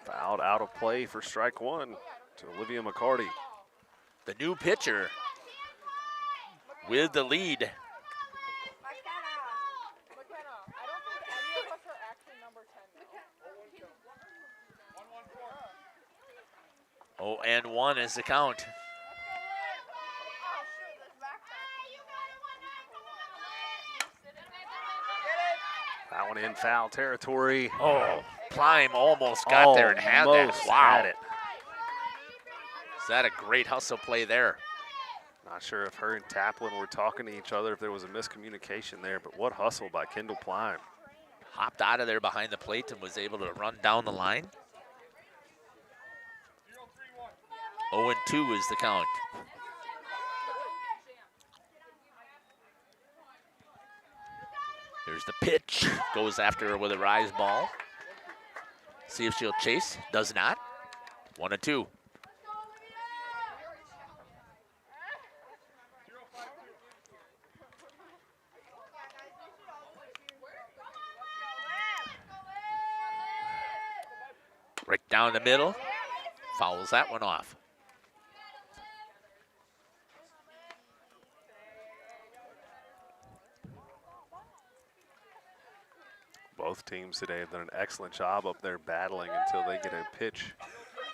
Fouled out of play for strike one to Olivia McCarty. The new pitcher with the lead. Oh, and 1 is the count. That one in foul territory. Oh, Plime almost got there and had that. Wow. Had it. Is that a great hustle play there? Not sure if her and Taplin were talking to each other, if there was a miscommunication there, but what hustle by Kendall Plime. Hopped out of there behind the plate and was able to run down the line. 0-2 is the count. There's the pitch. Goes after her with a rise ball. See if she'll chase. Does not. 1-2. Right down the middle. Fouls that one off. Both teams today have done an excellent job up there battling until they get a pitch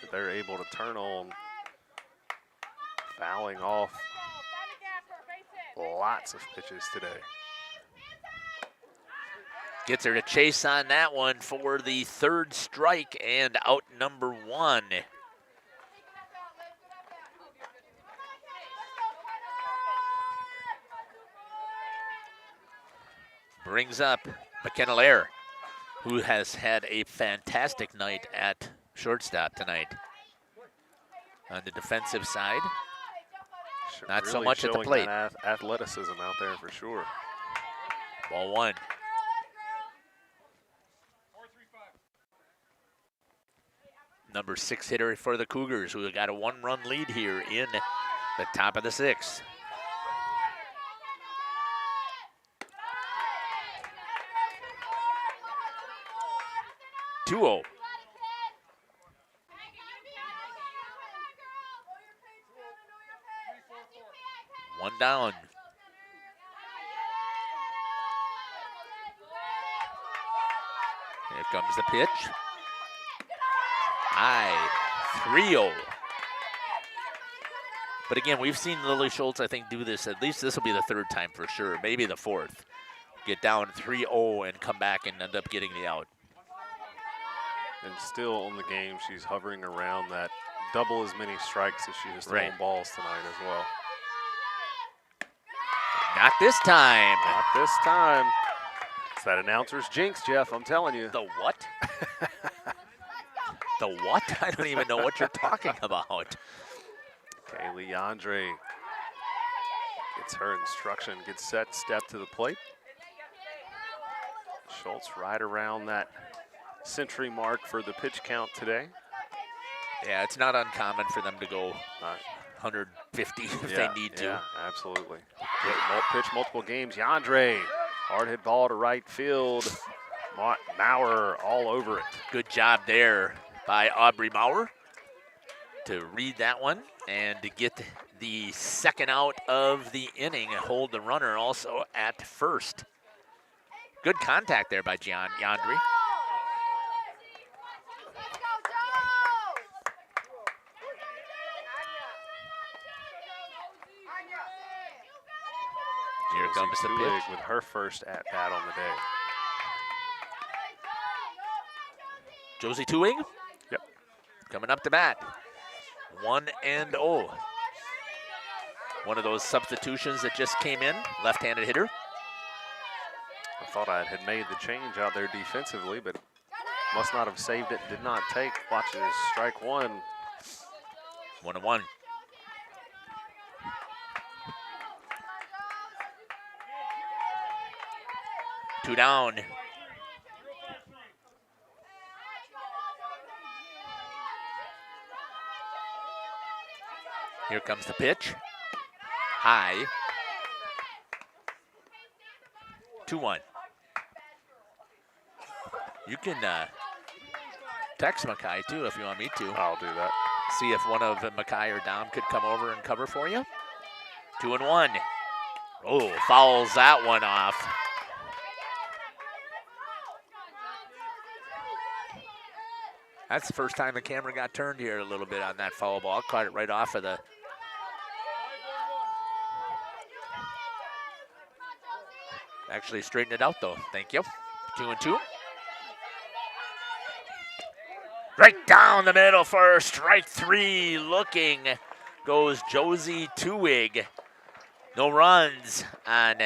that they're able to turn on. Fouling off lots of pitches today. Gets her to chase on that one for the third strike and out number 1. Brings up McKenna Lair, who has had a fantastic night at shortstop tonight. On the defensive side, not so Really much at the showing plate. that athleticism out there for sure. Ball 1. Number 6 hitter for the Cougars, who got a 1-run lead here in the top of the 6th. Two-0. One down. Here comes the pitch. High, 3-0. But again, we've seen Lily Schultz, I think, do this. At least this will be the third time for sure, maybe the fourth. Get down 3-0 and come back and end up getting the out. And still on the game, she's hovering around that double as many strikes as she has thrown balls tonight as well. Not this time. Not this time. It's that announcer's jinx, Jeff, I'm telling you. The what? The what? I don't even know what you're talking about. Kaylee Andre gets her instruction, gets set, step to the plate. Schultz right around that century mark for the pitch count today. Yeah, it's not uncommon for them to go 150 if they need to. Yeah, absolutely. Pitch multiple games. Yandre, hard hit ball to right field. Maurer all over it. Good job there by Aubrey Maurer to read that one and to get the second out of the inning and hold the runner also at first. Good contact there by Yandre. Here comes the pitch. With her first at-bat on the day. Josie Tewing? Yep. Coming up to bat. 1-0. One of those substitutions that just came in, left-handed hitter. I thought I had made the change out there defensively, but must not have saved it. Did not take. Watches strike 1. 1-1. Two down. Here comes the pitch. High. 2-1. You can text Mackay too if you want me to. I'll do that. See if one of Mackay or Dom could come over and cover for you. 2-1. Oh, fouls that one off. That's the first time the camera got turned here a little bit on that foul ball. Caught it right off of the. Actually straightened it out though. Thank you. 2-2. Right down the middle for strike 3. Looking goes Josie Tuig. No runs on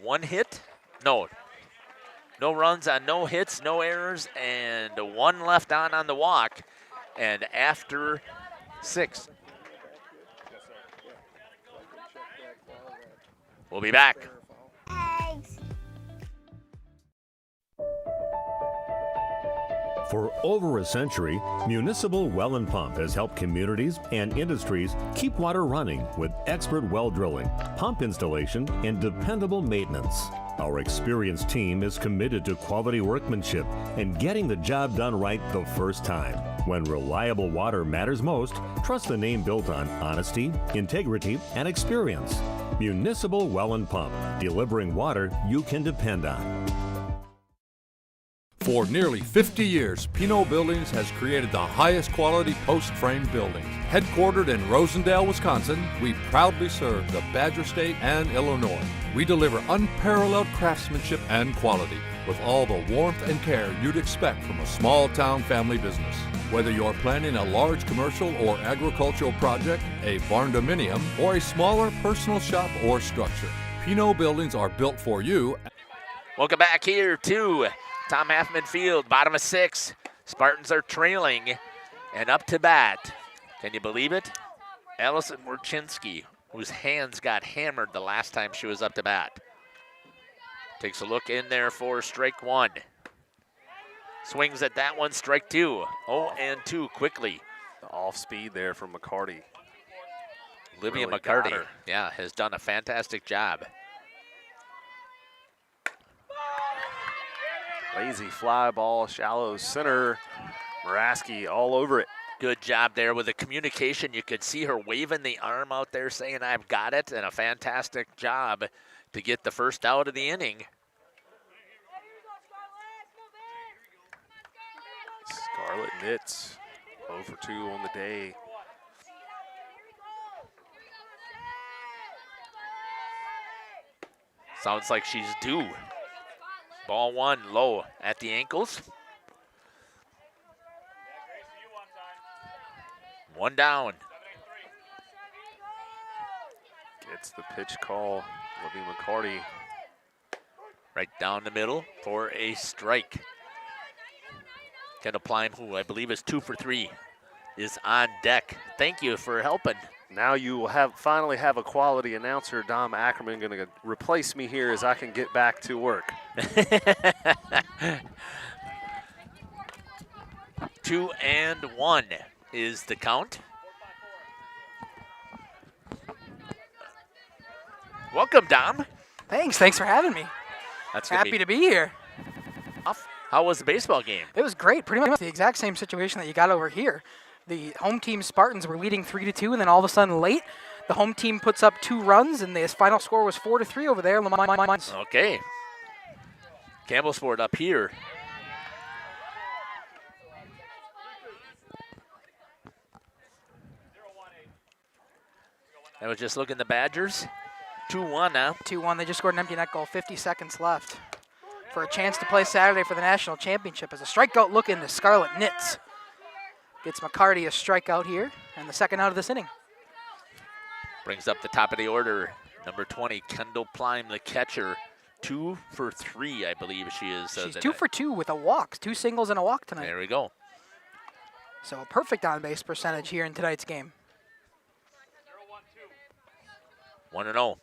1 hit. No runs on no hits, no errors, and 1 left on the walk. And after 6. We'll be back. For over a century, Municipal Well and Pump has helped communities and industries keep water running with expert well drilling, pump installation, and dependable maintenance. Our experienced team is committed to quality workmanship and getting the job done right the first time. When reliable water matters most, trust the name built on honesty, integrity, and experience. Municipal Well and Pump, delivering water you can depend on. For nearly 50 years, Pinot Buildings has created the highest quality post-frame buildings. Headquartered in Rosendale, Wisconsin, we proudly serve the Badger State and Illinois. We deliver unparalleled craftsmanship and quality with all the warmth and care you'd expect from a small-town family business. Whether you're planning a large commercial or agricultural project, a barn-dominium, or a smaller personal shop or structure, Pinot Buildings are built for you. Welcome back here to Tom Halfman Field, bottom of 6. Spartans are trailing and up to bat. Can you believe it? Allison Morchinski, whose hands got hammered the last time she was up to bat. Takes a look in there for strike 1. Swings at that one, strike 2. 0-2 quickly. The off speed there from McCarty. Olivia Really McCarty, yeah, has done a fantastic job. Lazy fly ball, shallow center. Muraski all over it. Good job there with the communication. You could see her waving the arm out there saying, I've got it, and a fantastic job to get the first out of the inning. Scarlett Nitz, 0 for 2 on the day. Sounds like she's due. Ball 1 low at the ankles. 1 down. Gets the pitch call. Olivia McCarty. Right down the middle for a strike. Kendall Pleim, who I believe is 2 for 3, is on deck. Thank you for helping. Now you will finally have a quality announcer. Dom Ackerman going to replace me here as I can get back to work. 2-1 is the count. Welcome, Dom. Thanks for having me. That's happy to be here. How was the baseball game? It was great. Pretty much the exact same situation that you got over here. The home team Spartans were leading 3-2, and then all of a sudden late, the home team puts up 2 runs, and the final score was 4-3 over there. Okay. Campbellsport up here. I was just looking at the Badgers. 2-1 now. 2-1. They just scored an empty net goal. 50 seconds left for a chance to play Saturday for the national championship. As a strikeout look into Scarlett Nitz. Gets McCarty a strikeout here, and the second out of this inning. Brings up the top of the order. Number 20, Kendall Pleim, the catcher. 2 for 3, I believe she is. She's 2 for 2 with a walk. 2 singles and a walk tonight. There we go. So a perfect on-base percentage here in tonight's game. 1-0.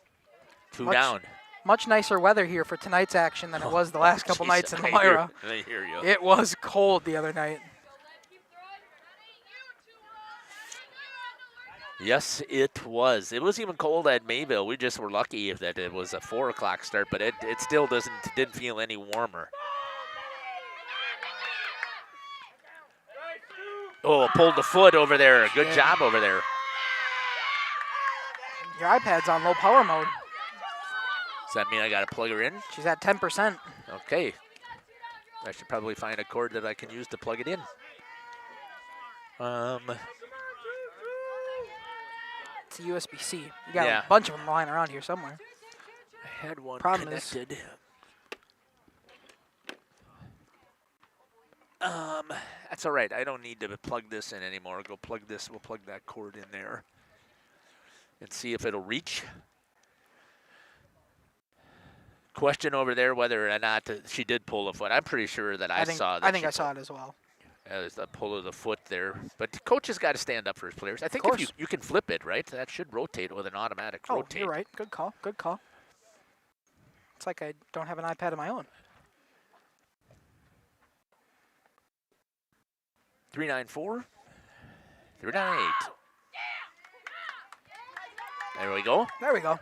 2 down. Much nicer weather here for tonight's action than it was the last couple nights in Elmira. I hear you. It was cold the other night. Yes, it was. It was even cold at Mayville. We just were lucky that it was a 4 o'clock start, but it still didn't feel any warmer. Oh, pulled the foot over there. Good job over there. Your iPad's on low power mode. Does that mean I got to plug her in? She's at 10%. Okay. I should probably find a cord that I can use to plug it in. It's a USB-C. You got a bunch of them lying around here somewhere. I had one Problem connected. That's all right. I don't need to plug this in anymore. Go plug this. We'll plug that cord in there and see if it'll reach. Question over there whether or not she did pull a foot. I'm pretty sure that I saw that. I think I saw it as well. There's the pull of the foot there. But the coach has got to stand up for his players. I think if you can flip it, right? That should rotate with an automatic rotate. You're right. Good call. Good call. It's like I don't have an iPad of my own. 394, 398. There we go. There we go.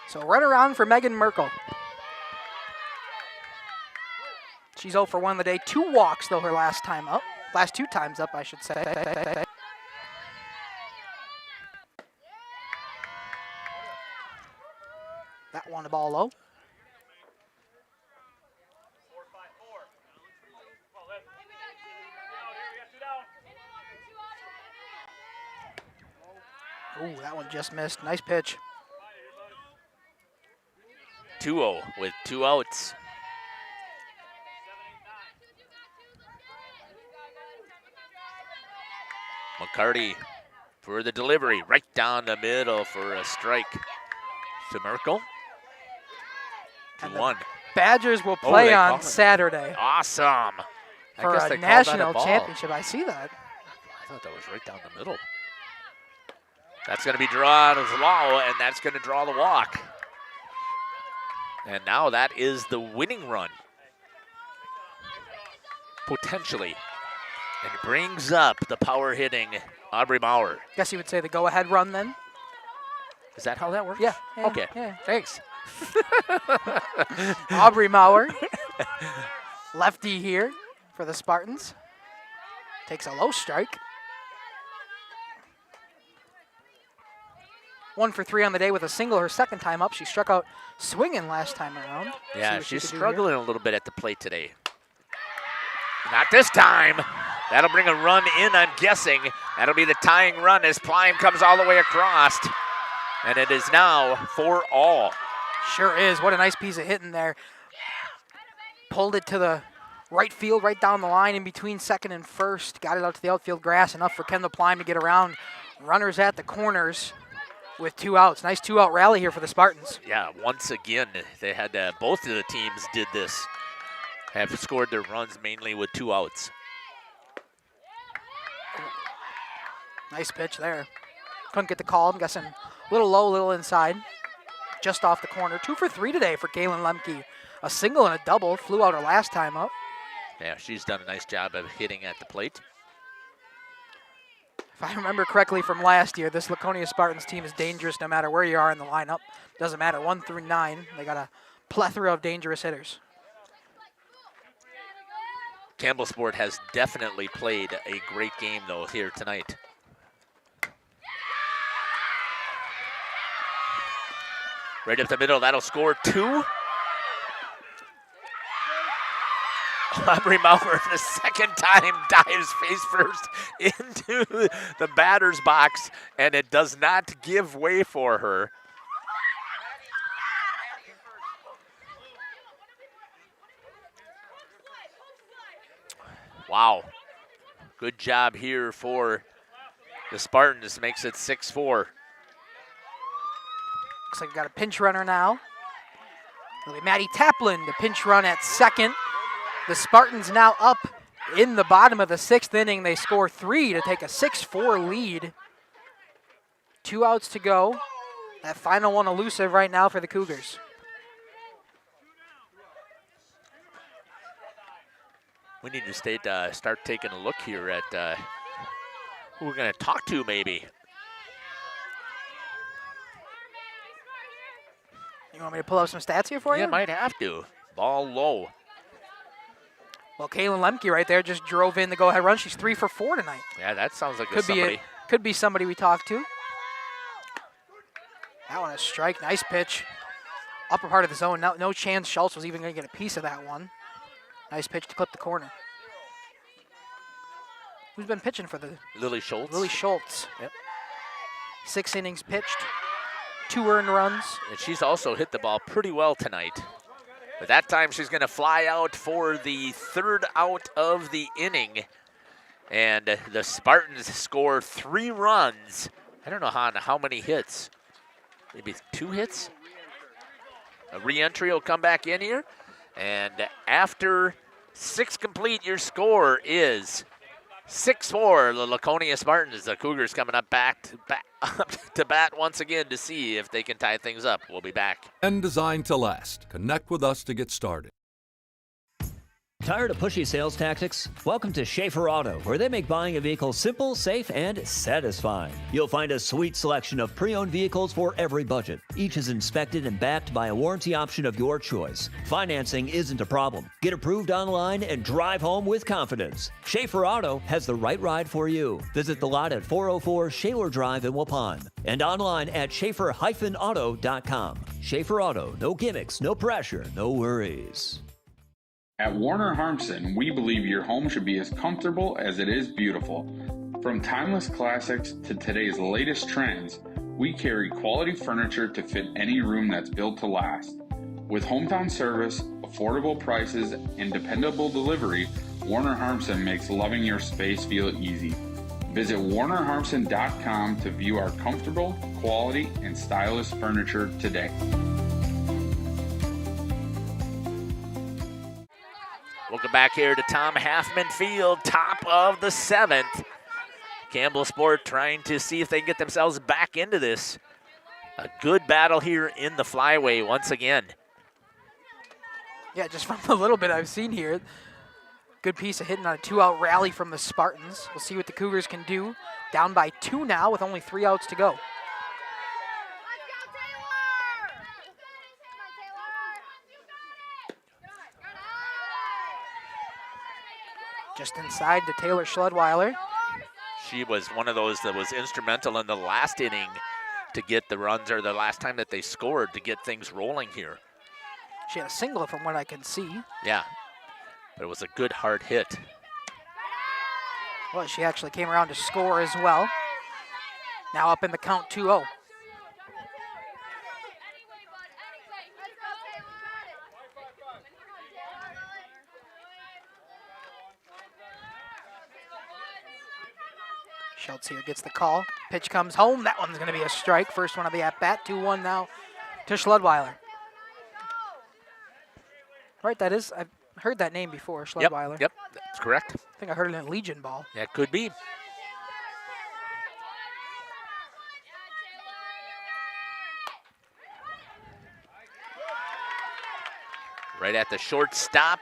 So run around for Megan Merkel. She's 0 for 1 on the day. 2 walks, though, her last time up. Last 2 times up, I should say. That one, the ball low. Ooh, that one just missed. Nice pitch. 2-0 with 2 outs. McCarty for the delivery, right down the middle for a strike to Merkel. 2-1. Badgers will play on Saturday. Awesome. For a national championship. I see that. I thought that was right down the middle. That's going to be drawn as low, and that's going to draw the walk. And now that is the winning run. Potentially. And it brings up the power hitting Aubrey Maurer. Guess you would say the go-ahead run then? Is that how that works? Yeah. Okay. Yeah. Thanks. Aubrey Maurer. Lefty here for the Spartans. Takes a low strike. 1 for 3 on the day with a single her second time up. She struck out swinging last time around. Yeah, she's struggling a little bit at the plate today. Not this time. That'll bring a run in, I'm guessing. That'll be the tying run as Plime comes all the way across. And it is now 4-all. Sure is. What a nice piece of hitting there. Pulled it to the right field, right down the line in between second and first. Got it out to the outfield grass, enough for Kendall Plime to get around. Runners at the corners with 2 outs. Nice 2-out rally here for the Spartans. Yeah, once again, they had both of the teams did this. Have scored their runs mainly with 2 outs. Nice pitch there. Couldn't get the call. I'm guessing a little low, a little inside. Just off the corner. 2 for 3 today for Kaylin Lemke. A single and a double. Flew out her last time up. Yeah, she's done a nice job of hitting at the plate. If I remember correctly from last year, this Laconia Spartans team is dangerous no matter where you are in the lineup. Doesn't matter, 1 through 9. They got a plethora of dangerous hitters. Campbellsport has definitely played a great game, though, here tonight. Right up the middle, that'll score 2. Aubrey Maurer, the second time, dives face first into the batter's box, and it does not give way for her. Wow. Good job here for the Spartans. Makes it 6-4. Looks like we got a pinch runner now. It'll be Maddie Taplin to pinch run at second. The Spartans now up in the bottom of the 6th inning. They score 3 to take a 6-4 lead. 2 outs to go. That final one elusive right now for the Cougars. We need to start taking a look here at who we're going to talk to, maybe. You want me to pull up some stats here for you? Yeah, might have to. Ball low. Well, Kaylin Lemke right there just drove in the go-ahead run. She's 3 for 4 tonight. Yeah, that sounds like somebody. Could be somebody we talked to. That one a strike. Nice pitch. Upper part of the zone. No chance Schultz was even going to get a piece of that one. Nice pitch to clip the corner. Who's been pitching for the... Lily Schultz. Lily Schultz. Yep. 6 innings pitched. 2 earned runs. And she's also hit the ball pretty well tonight. But that time she's going to fly out for the 3rd out of the inning. And the Spartans score 3 runs. I don't know how many hits. Maybe 2 hits? A re-entry will come back in here. And after 6 complete, your score is 6-4, the Laconia Spartans. The Cougars coming up back to bat once again to see if they can tie things up. We'll be back. And designed to last. Connect with us to get started. Tired of pushy sales tactics? Welcome to Schaefer Auto, where they make buying a vehicle simple, safe, and satisfying. You'll find a sweet selection of pre-owned vehicles for every budget. Each is inspected and backed by a warranty option of your choice. Financing isn't a problem. Get approved online and drive home with confidence. Schaefer Auto has the right ride for you. Visit the lot at 404 Shaler Drive in Waupun and online at schaefer-auto.com. Schaefer Auto, no gimmicks, no pressure, no worries. At Warner Harmson, we believe your home should be as comfortable as it is beautiful. From timeless classics to today's latest trends, we carry quality furniture to fit any room that's built to last. With hometown service, affordable prices, and dependable delivery, Warner Harmson makes loving your space feel easy. Visit warnerharmson.com to view our comfortable, quality, and stylish furniture today. Welcome back here to Tom Halfman Field, top of the 7th. Campbellsport trying to see if they can get themselves back into this. A good battle here in the flyway once again. Yeah, just from the little bit I've seen here, good piece of hitting on a 2-out rally from the Spartans. We'll see what the Cougars can do. Down by 2 now with only 3 outs to go. Just inside to Taylor Schledweiler. She was one of those that was instrumental in the last inning to get the runs, or the last time that they scored to get things rolling here. She had a single from what I can see. Yeah, but it was a good hard hit. Well, she actually came around to score as well. Now up in the count 2-0. Schultz here gets the call. Pitch comes home. That one's going to be a strike. First one of the at-bat. 2-1 now to Schledweiler. Right, that is. I've heard that name before, Schledweiler. Yep, that's correct. I think I heard it in Legion Ball. Yeah, it could be. Right at the shortstop,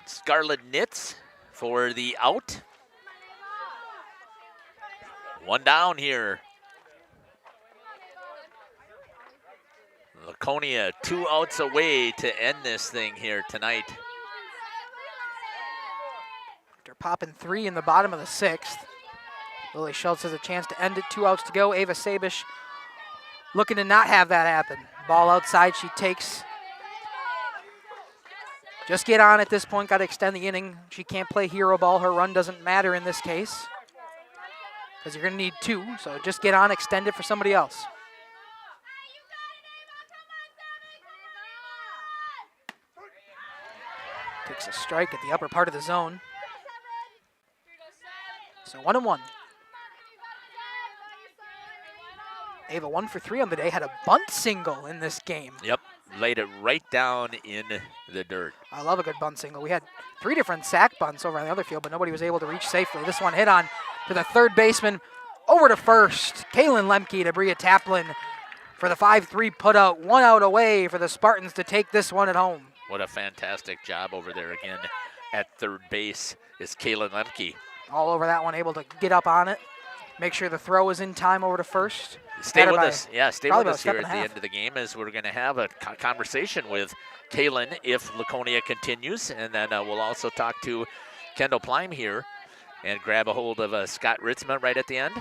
Scarlett Nitz for the out. 1 down here. Laconia 2 outs away to end this thing here tonight. After popping 3 in the bottom of the 6th, Lily Schultz has a chance to end it. 2 outs to go. Ava Sabish looking to not have that happen. Ball outside, she takes. Just get on at this point, got to extend the inning. She can't play hero ball. Her run doesn't matter in this case, because you're going to need 2, so just get on, extend it for somebody else. Takes a strike at the upper part of the zone. So 1-1. Ava 1 for 3 on the day, had a bunt single in this game. Yep, laid it right down in the dirt. I love a good bunt single. We had 3 different sack bunts over on the other field, but nobody was able to reach safely. This one hit on to the third baseman, over to first. Kaylin Lemke to Bria Taplin for the 5-3 putout. 1 out away for the Spartans to take this one at home. What a fantastic job over there again at third base is Kaylin Lemke. All over that one, able to get up on it, make sure the throw is in time over to first. Stay with us. Yeah, stay with us here at the half. end of the game, as we're going to have a conversation with Kaylin if Laconia continues, and then we'll also talk to Kendall Plime here and grab a hold of Scott Ritzma right at the end.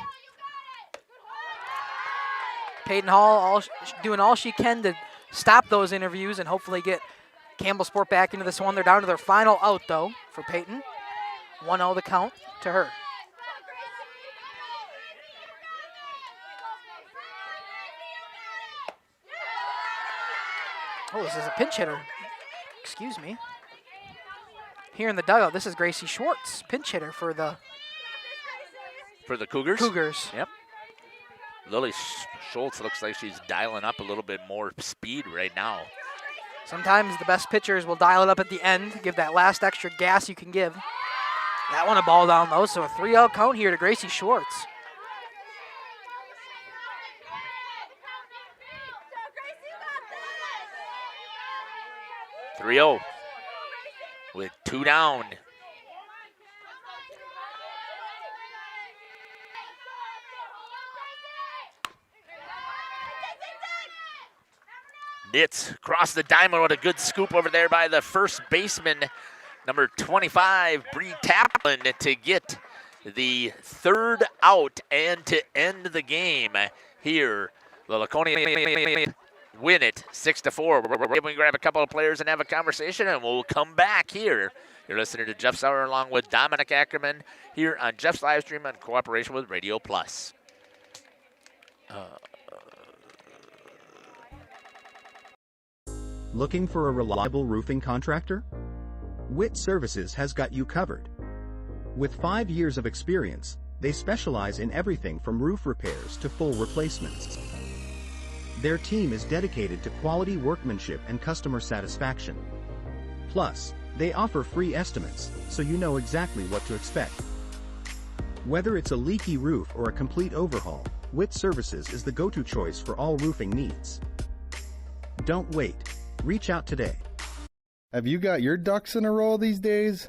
Peyton Hall doing all she can to stop those interviews and hopefully get Campbellsport back into this one. They're down to their final out, though, for Peyton. 1-0 the count to her. Oh, this is a pinch hitter. Excuse me. Here in the dugout, this is Gracie Schwartz, pinch hitter for the Cougars. Yep. Lily Schultz looks like she's dialing up a little bit more speed right now. Sometimes the best pitchers will dial it up at the end, give that last extra gas you can give. That one a ball down low, so a 3-0 count here to Gracie Schwartz. (3-0) with 2 down. Nitz across the diamond. What a good scoop over there by the first baseman, number 25, Bree Taplin, to get the 3rd out and to end the game here. The Laconia win it 6-4. We're going to grab a couple of players and have a conversation, and we'll come back here. You're listening to Jeff Sauer along with Dominic Ackerman here on Jeff's Livestream in cooperation with Radio Plus. Looking for a reliable roofing contractor? Witt Services has got you covered. With 5 years of experience, they specialize in everything from roof repairs to full replacements. Their team is dedicated to quality workmanship and customer satisfaction. Plus, they offer free estimates, so you know exactly what to expect. Whether it's a leaky roof or a complete overhaul, Witt Services is the go-to choice for all roofing needs. Don't wait. Reach out today. Have you got your ducks in a row these days?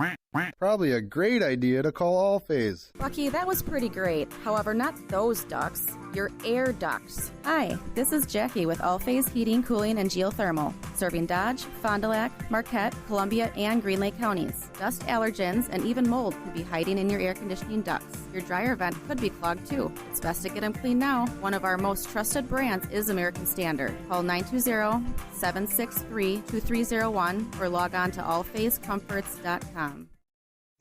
Probably a great idea to call Allphase. Lucky, that was pretty great. However, not those ducts. Your air ducts. Hi, this is Jackie with Allphase Heating, Cooling, and Geothermal, serving Dodge, Fond du Lac, Marquette, Columbia, and Green Lake counties. Dust allergens and even mold could be hiding in your air conditioning ducts. Your dryer vent could be clogged too. It's best to get them cleaned now. One of our most trusted brands is American Standard. Call 920-763-2301 or log on to allphasecomforts.com.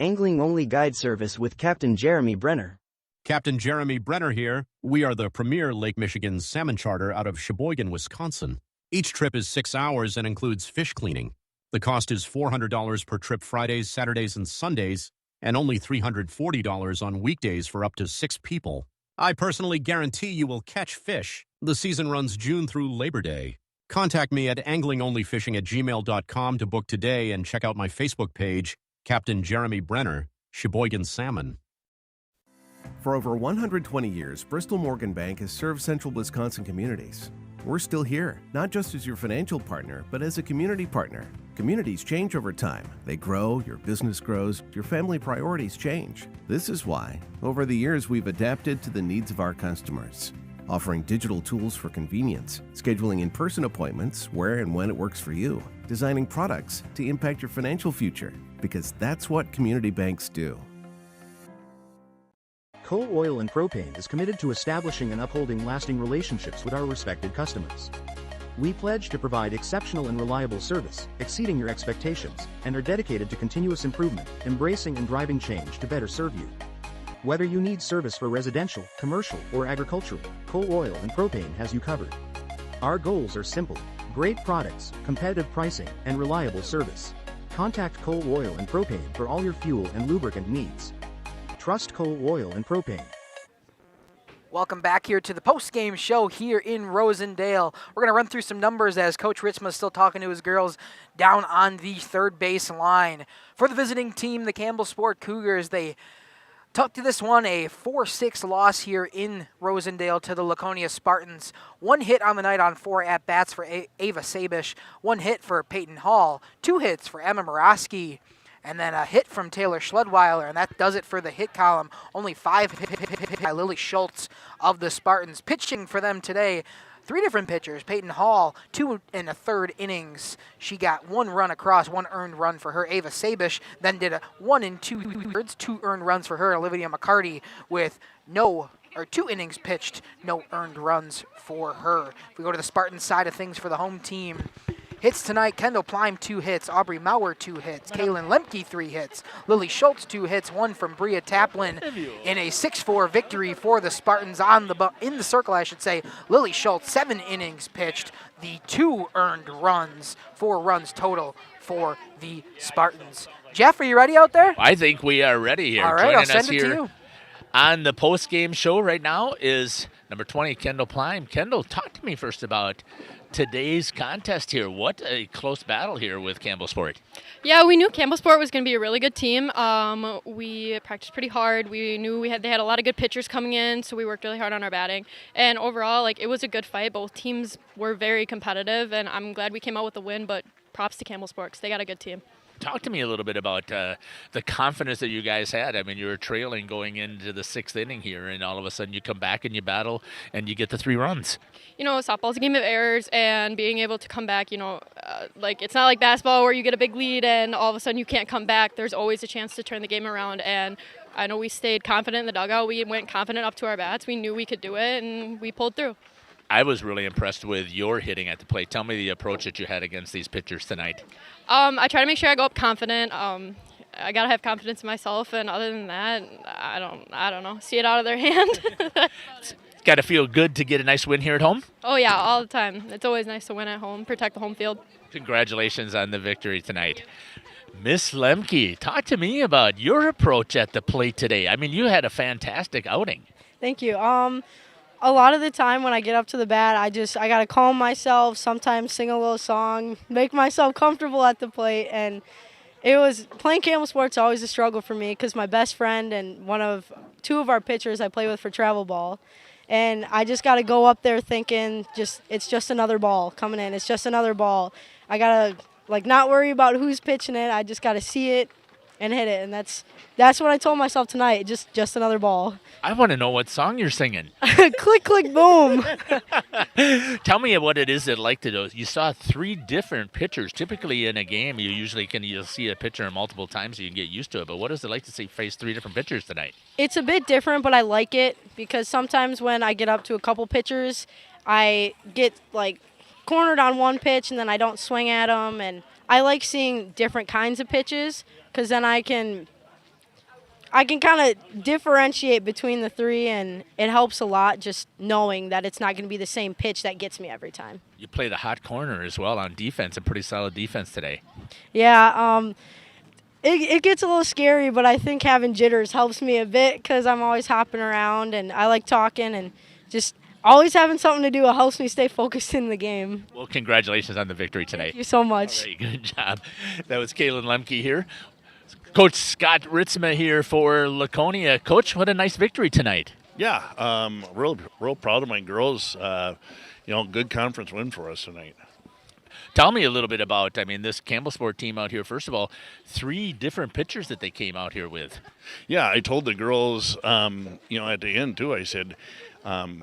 Angling-only guide service with Captain Jeremy Brenner. Captain Jeremy Brenner here. We are the premier Lake Michigan salmon charter out of Sheboygan, Wisconsin. Each trip is 6 hours and includes fish cleaning. The cost is $400 per trip Fridays, Saturdays, and Sundays, and only $340 on weekdays for up to 6 people. I personally guarantee you will catch fish. The season runs June through Labor Day. Contact me at anglingonlyfishing@gmail.com to book today and check out my Facebook page, Captain Jeremy Brenner, Sheboygan Salmon. For over 120 years, Bristol Morgan Bank has served central Wisconsin communities. We're still here, not just as your financial partner, but as a community partner. Communities change over time. They grow, your business grows, your family priorities change. This is why, over the years, we've adapted to the needs of our customers, offering digital tools for convenience, scheduling in-person appointments where and when it works for you, designing products to impact your financial future, because that's what community banks do. Coal Oil and Propane is committed to establishing and upholding lasting relationships with our respected customers. We pledge to provide exceptional and reliable service, exceeding your expectations, and are dedicated to continuous improvement, embracing and driving change to better serve you. Whether you need service for residential, commercial, or agricultural, Coal Oil and Propane has you covered. Our goals are simple: great products, competitive pricing, and reliable service. Contact Coal Oil and Propane for all your fuel and lubricant needs. Trust Coal Oil and Propane. Welcome back here to the post-game show here in Rosendale. We're going to run through some numbers as Coach Ritzma is still talking to his girls down on the third base line. For the visiting team, the Campbellsport Cougars, they took to this one a 4-6 loss here in Rosendale to the Laconia Spartans. 1 hit on the night on 4 at-bats for Ava Sabish, 1 hit for Peyton Hall, 2 hits for Emma Morosky, and then a hit from Taylor Schledweiler, and that does it for the hit column. Only 5 hit by Lily Schultz of the Spartans. Pitching for them today, 3 different pitchers. Peyton Hall, 2 1/3 innings. She got 1 run across, 1 earned run for her. Ava Sabish then did a 1 2/3, 2 earned runs for her. Olivia McCarty with 2 innings pitched, no earned runs for her. If we go to the Spartans side of things for the home team, Hits tonight, Kendall Plime 2 hits, Aubrey Mauer 2 hits, Kaylin Lemke 3 hits, Lily Schultz 2 hits, 1 from Bria Taplin in a 6-4 victory for the Spartans in the circle, I should say. Lily Schultz, 7 innings pitched, the 2 earned runs, 4 runs total for the Spartans. Jeff, are you ready out there? I think we are ready here. All right, Joining I'll send us it here to you. on the post-game show right now is number 20, Kendall Plime. Kendall, talk to me first about today's contest here. What a close battle here with Campbellsport. Yeah, we knew Campbellsport was going to be a really good team. We practiced pretty hard. We knew they had a lot of good pitchers coming in, so we worked really hard on our batting. And overall, it was a good fight. Both teams were very competitive, and I'm glad we came out with a win, but props to Campbellsport because they got a good team. Talk to me a little bit about the confidence that you guys had. I mean, you were trailing going into the 6th inning here, and all of a sudden you come back and you battle, and you get the 3 runs. Softball's a game of errors, and being able to come back, it's not like basketball where you get a big lead and all of a sudden you can't come back. There's always a chance to turn the game around, and I know we stayed confident in the dugout. We went confident up to our bats. We knew we could do it, and we pulled through. I was really impressed with your hitting at the plate. Tell me the approach that you had against these pitchers tonight. I try to make sure I go up confident. I gotta have confidence in myself, and other than that, I don't know. See it out of their hand. Got to feel good to get a nice win here at home? Oh yeah, all the time. It's always nice to win at home, protect the home field. Congratulations on the victory tonight. Miss Lemke, talk to me about your approach at the plate today. I mean, you had a fantastic outing. Thank you. A lot of the time when I get up to the bat, I got to calm myself, sometimes sing a little song, make myself comfortable at the plate. And playing Campbellsport's always a struggle for me because my best friend and 2 of our pitchers I play with for travel ball. And I just got to go up there thinking it's just another ball coming in. It's just another ball. I got to not worry about who's pitching it. I just got to see it and hit it. And that's what I told myself tonight, just another ball. I want to know what song you're singing. Click, click, boom. Tell me what it is that like to do. You saw 3 different pitchers. Typically in a game, you'll see a pitcher multiple times so you can get used to it. But what is it like to face 3 different pitchers tonight? It's a bit different, but I like it because sometimes when I get up to a couple pitchers, I get cornered on one pitch and then I don't swing at them. And I like seeing different kinds of pitches because then I can kind of differentiate between the 3, and it helps a lot just knowing that it's not going to be the same pitch that gets me every time. You played a hot corner as well on defense, a pretty solid defense today. Yeah, it gets a little scary, but I think having jitters helps me a bit because I'm always hopping around, and I like talking, and just always having something to do helps me stay focused in the game. Well, congratulations on the victory tonight. Thank you so much. All right, good job. That was Kaylin Lemke here. Coach Scott Ritzma here for Laconia. Coach, what a nice victory tonight. Yeah, real proud of my girls. Good conference win for us tonight. Tell me a little bit about, this Campbellsport team out here. First of all, 3 different pitchers that they came out here with. Yeah, I told the girls, at the end too, I said,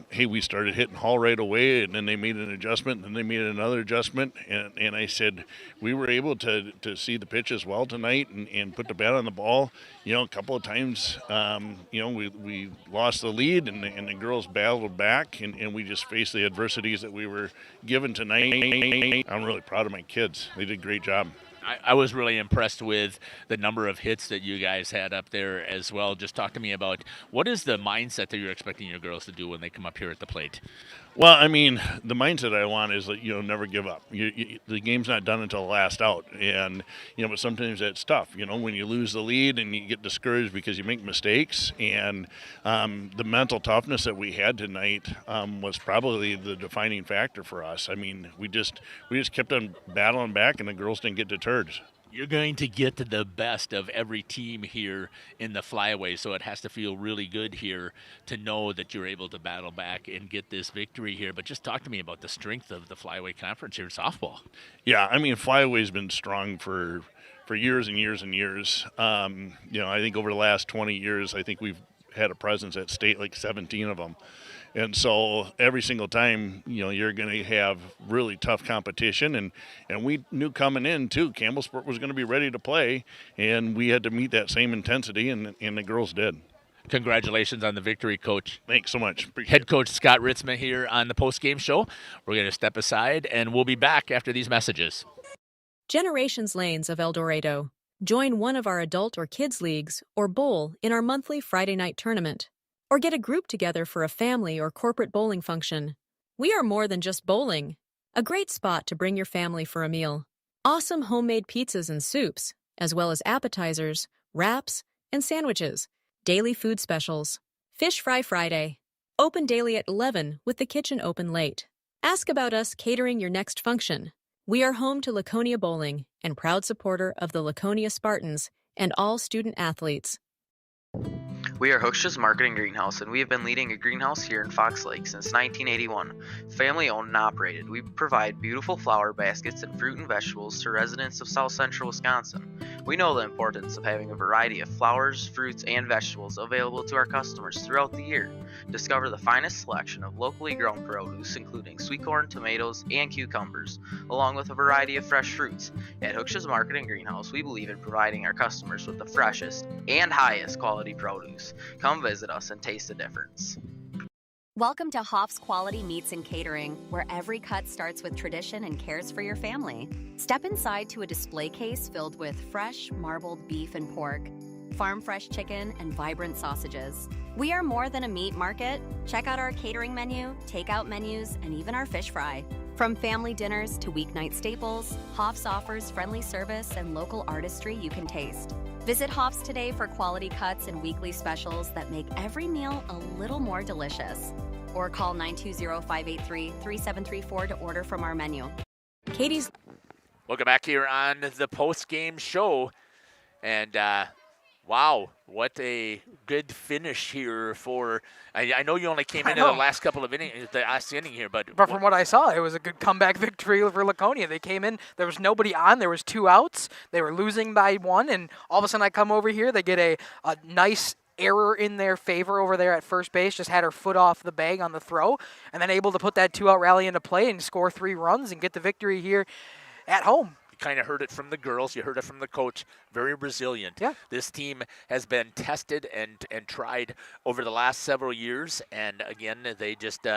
hey, we started hitting Hall right away, and then they made an adjustment, and then they made another adjustment, and I said we were able to see the pitches well tonight and put the bat on the ball. A couple of times, we lost the lead, and the girls battled back, and we just faced the adversities that we were given tonight. I'm really proud of my kids. They did a great job. I was really impressed with the number of hits that you guys had up there as well. Just talk to me about what is the mindset that you're expecting your girls to do when they come up here at the plate? Well, the mindset I want is that, never give up. The game's not done until the last out. And, but sometimes that's tough, when you lose the lead and you get discouraged because you make mistakes. And the mental toughness that we had tonight was probably the defining factor for us. We just kept on battling back, and the girls didn't get deterred. You're going to get the best of every team here in the flyaway, so it has to feel really good here to know that you're able to battle back and get this victory here. But just talk to me about the strength of the flyaway conference here in softball. Yeah, flyaway's been strong for years and years and years. I think over the last 20 years, I think we've had a presence at state, 17 of them. And so every single time, you're going to have really tough competition. And we knew coming in, too, Campbellsport was going to be ready to play, and we had to meet that same intensity, and the girls did. Congratulations on the victory, Coach. Thanks so much. Appreciate Head Coach Scott Ritzman here on the post-game show. We're going to step aside, and we'll be back after these messages. Generations Lanes of El Dorado. Join one of our adult or kids leagues or bowl in our monthly Friday night tournament. Or get a group together for a family or corporate bowling function. We are more than just bowling. A great spot to bring your family for a meal. Awesome homemade pizzas and soups, as well as appetizers, wraps, and sandwiches. Daily food specials. Fish Fry Friday. Open daily at 11 with the kitchen open late. Ask about us catering your next function. We are home to Laconia Bowling and proud supporter of the Laconia Spartans and all student athletes. We are Hooksha's Marketing Greenhouse, and we have been leading a greenhouse here in Fox Lake since 1981. Family owned and operated, we provide beautiful flower baskets and fruit and vegetables to residents of South Central Wisconsin. We know the importance of having a variety of flowers, fruits, and vegetables available to our customers throughout the year. Discover the finest selection of locally grown produce, including sweet corn, tomatoes, and cucumbers, along with a variety of fresh fruits. At Hooksha's Marketing Greenhouse, we believe in providing our customers with the freshest and highest quality produce. Come visit us and taste the difference. Welcome to Hoff's Quality Meats and Catering, where every cut starts with tradition and cares for your family. Step inside to a display case filled with fresh, marbled beef and pork, farm-fresh chicken, and vibrant sausages. We are more than a meat market. Check out our catering menu, takeout menus, and even our fish fry. From family dinners to weeknight staples, Hoff's offers friendly service and local artistry you can taste. Visit Hoff's today for quality cuts and weekly specials that make every meal a little more delicious. Or call 920-583-3734 to order from our menu. Katie's. Welcome back here on the post-game show. And wow, what a good finish here for I know you only came into the last couple of innings, the last inning here, but from what I saw, it was a good comeback victory for Laconia. They came in, there was nobody on, there was 2 outs, they were losing by 1, and all of a sudden I come over here, they get a nice error in their favor over there at first base, just had her foot off the bag on the throw, and then able to put that 2-out rally into play and score 3 runs and get the victory here at home. You kind of heard it from the girls. You heard it from the coach. Very resilient. Yeah. This team has been tested and tried over the last several years, and again, they just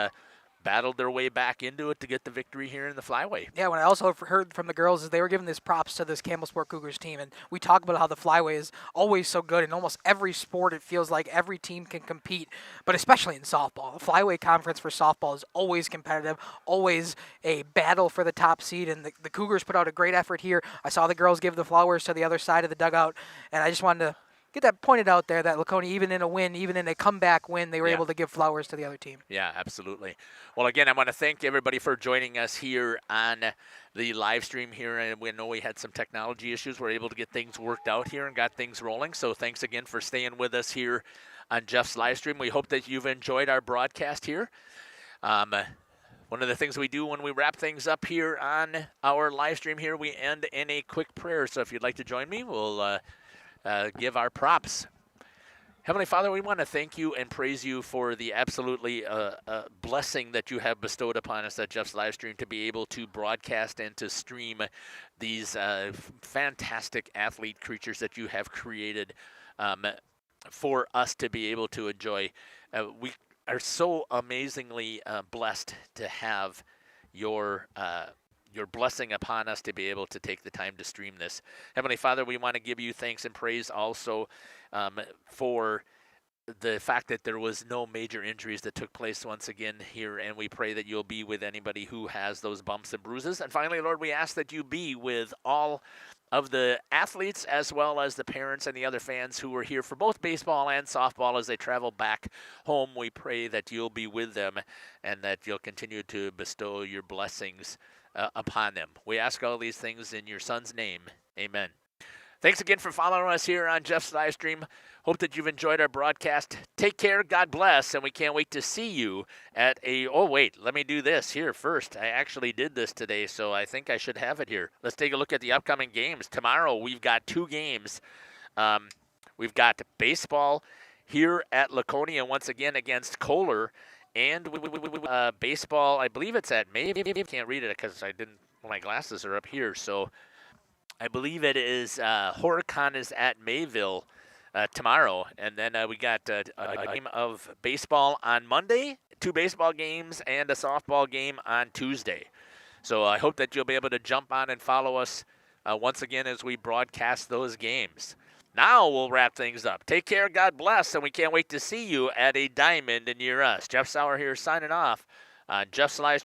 battled their way back into it to get the victory here in the flyway. Yeah, what I also heard from the girls is they were giving this props to this Campbellsport Cougars team, and we talk about how the flyway is always so good. In almost every sport, it feels like every team can compete, but especially in softball. The flyway conference for softball is always competitive, always a battle for the top seed, and the Cougars put out a great effort here. I saw the girls give the flowers to the other side of the dugout, and I just wanted to get that pointed out there that Laconia, even in a win, even in a comeback win, they were able to give flowers to the other team. Yeah, absolutely. Well, again, I want to thank everybody for joining us here on the live stream here. And we know we had some technology issues. We're able to get things worked out here and got things rolling. So thanks again for staying with us here on Jeff's live stream. We hope that you've enjoyed our broadcast here. One of the things we do when we wrap things up here on our live stream here, we end in a quick prayer. So if you'd like to join me, we'll give our props. Heavenly Father, we want to thank you and praise you for the absolutely blessing that you have bestowed upon us at Jeff's live stream to be able to broadcast and to stream these fantastic athlete creatures that you have created for us to be able to enjoy. We are so amazingly blessed to have your blessing upon us to be able to take the time to stream this. Heavenly Father, we want to give you thanks and praise also for the fact that there was no major injuries that took place once again here, and we pray that you'll be with anybody who has those bumps and bruises. And finally, Lord, we ask that you be with all of the athletes as well as the parents and the other fans who are here for both baseball and softball as they travel back home. We pray that you'll be with them and that you'll continue to bestow your blessings upon them. We ask all these things in your Son's name. Amen. Thanks again for following us here on Jeff's live stream. Hope that you've enjoyed our broadcast. Take care, God bless, and we can't wait to see you at let me do this here first. I actually did this today, so I think I should have it here. Let's take a look at the upcoming games. Tomorrow we've got 2 games. We've got baseball here at Laconia once again against Kohler, and baseball, I believe it's at maybe can't read it because my glasses are up here, so I believe it is Horicon is at Mayville tomorrow. And then we got a game of baseball on Monday, 2 baseball games, and a softball game on Tuesday. So I hope that you'll be able to jump on and follow us once again as we broadcast those games. Now we'll wrap things up. Take care, God bless, and we can't wait to see you at a diamond near us. Jeff Sauer here signing off on Jeff's Live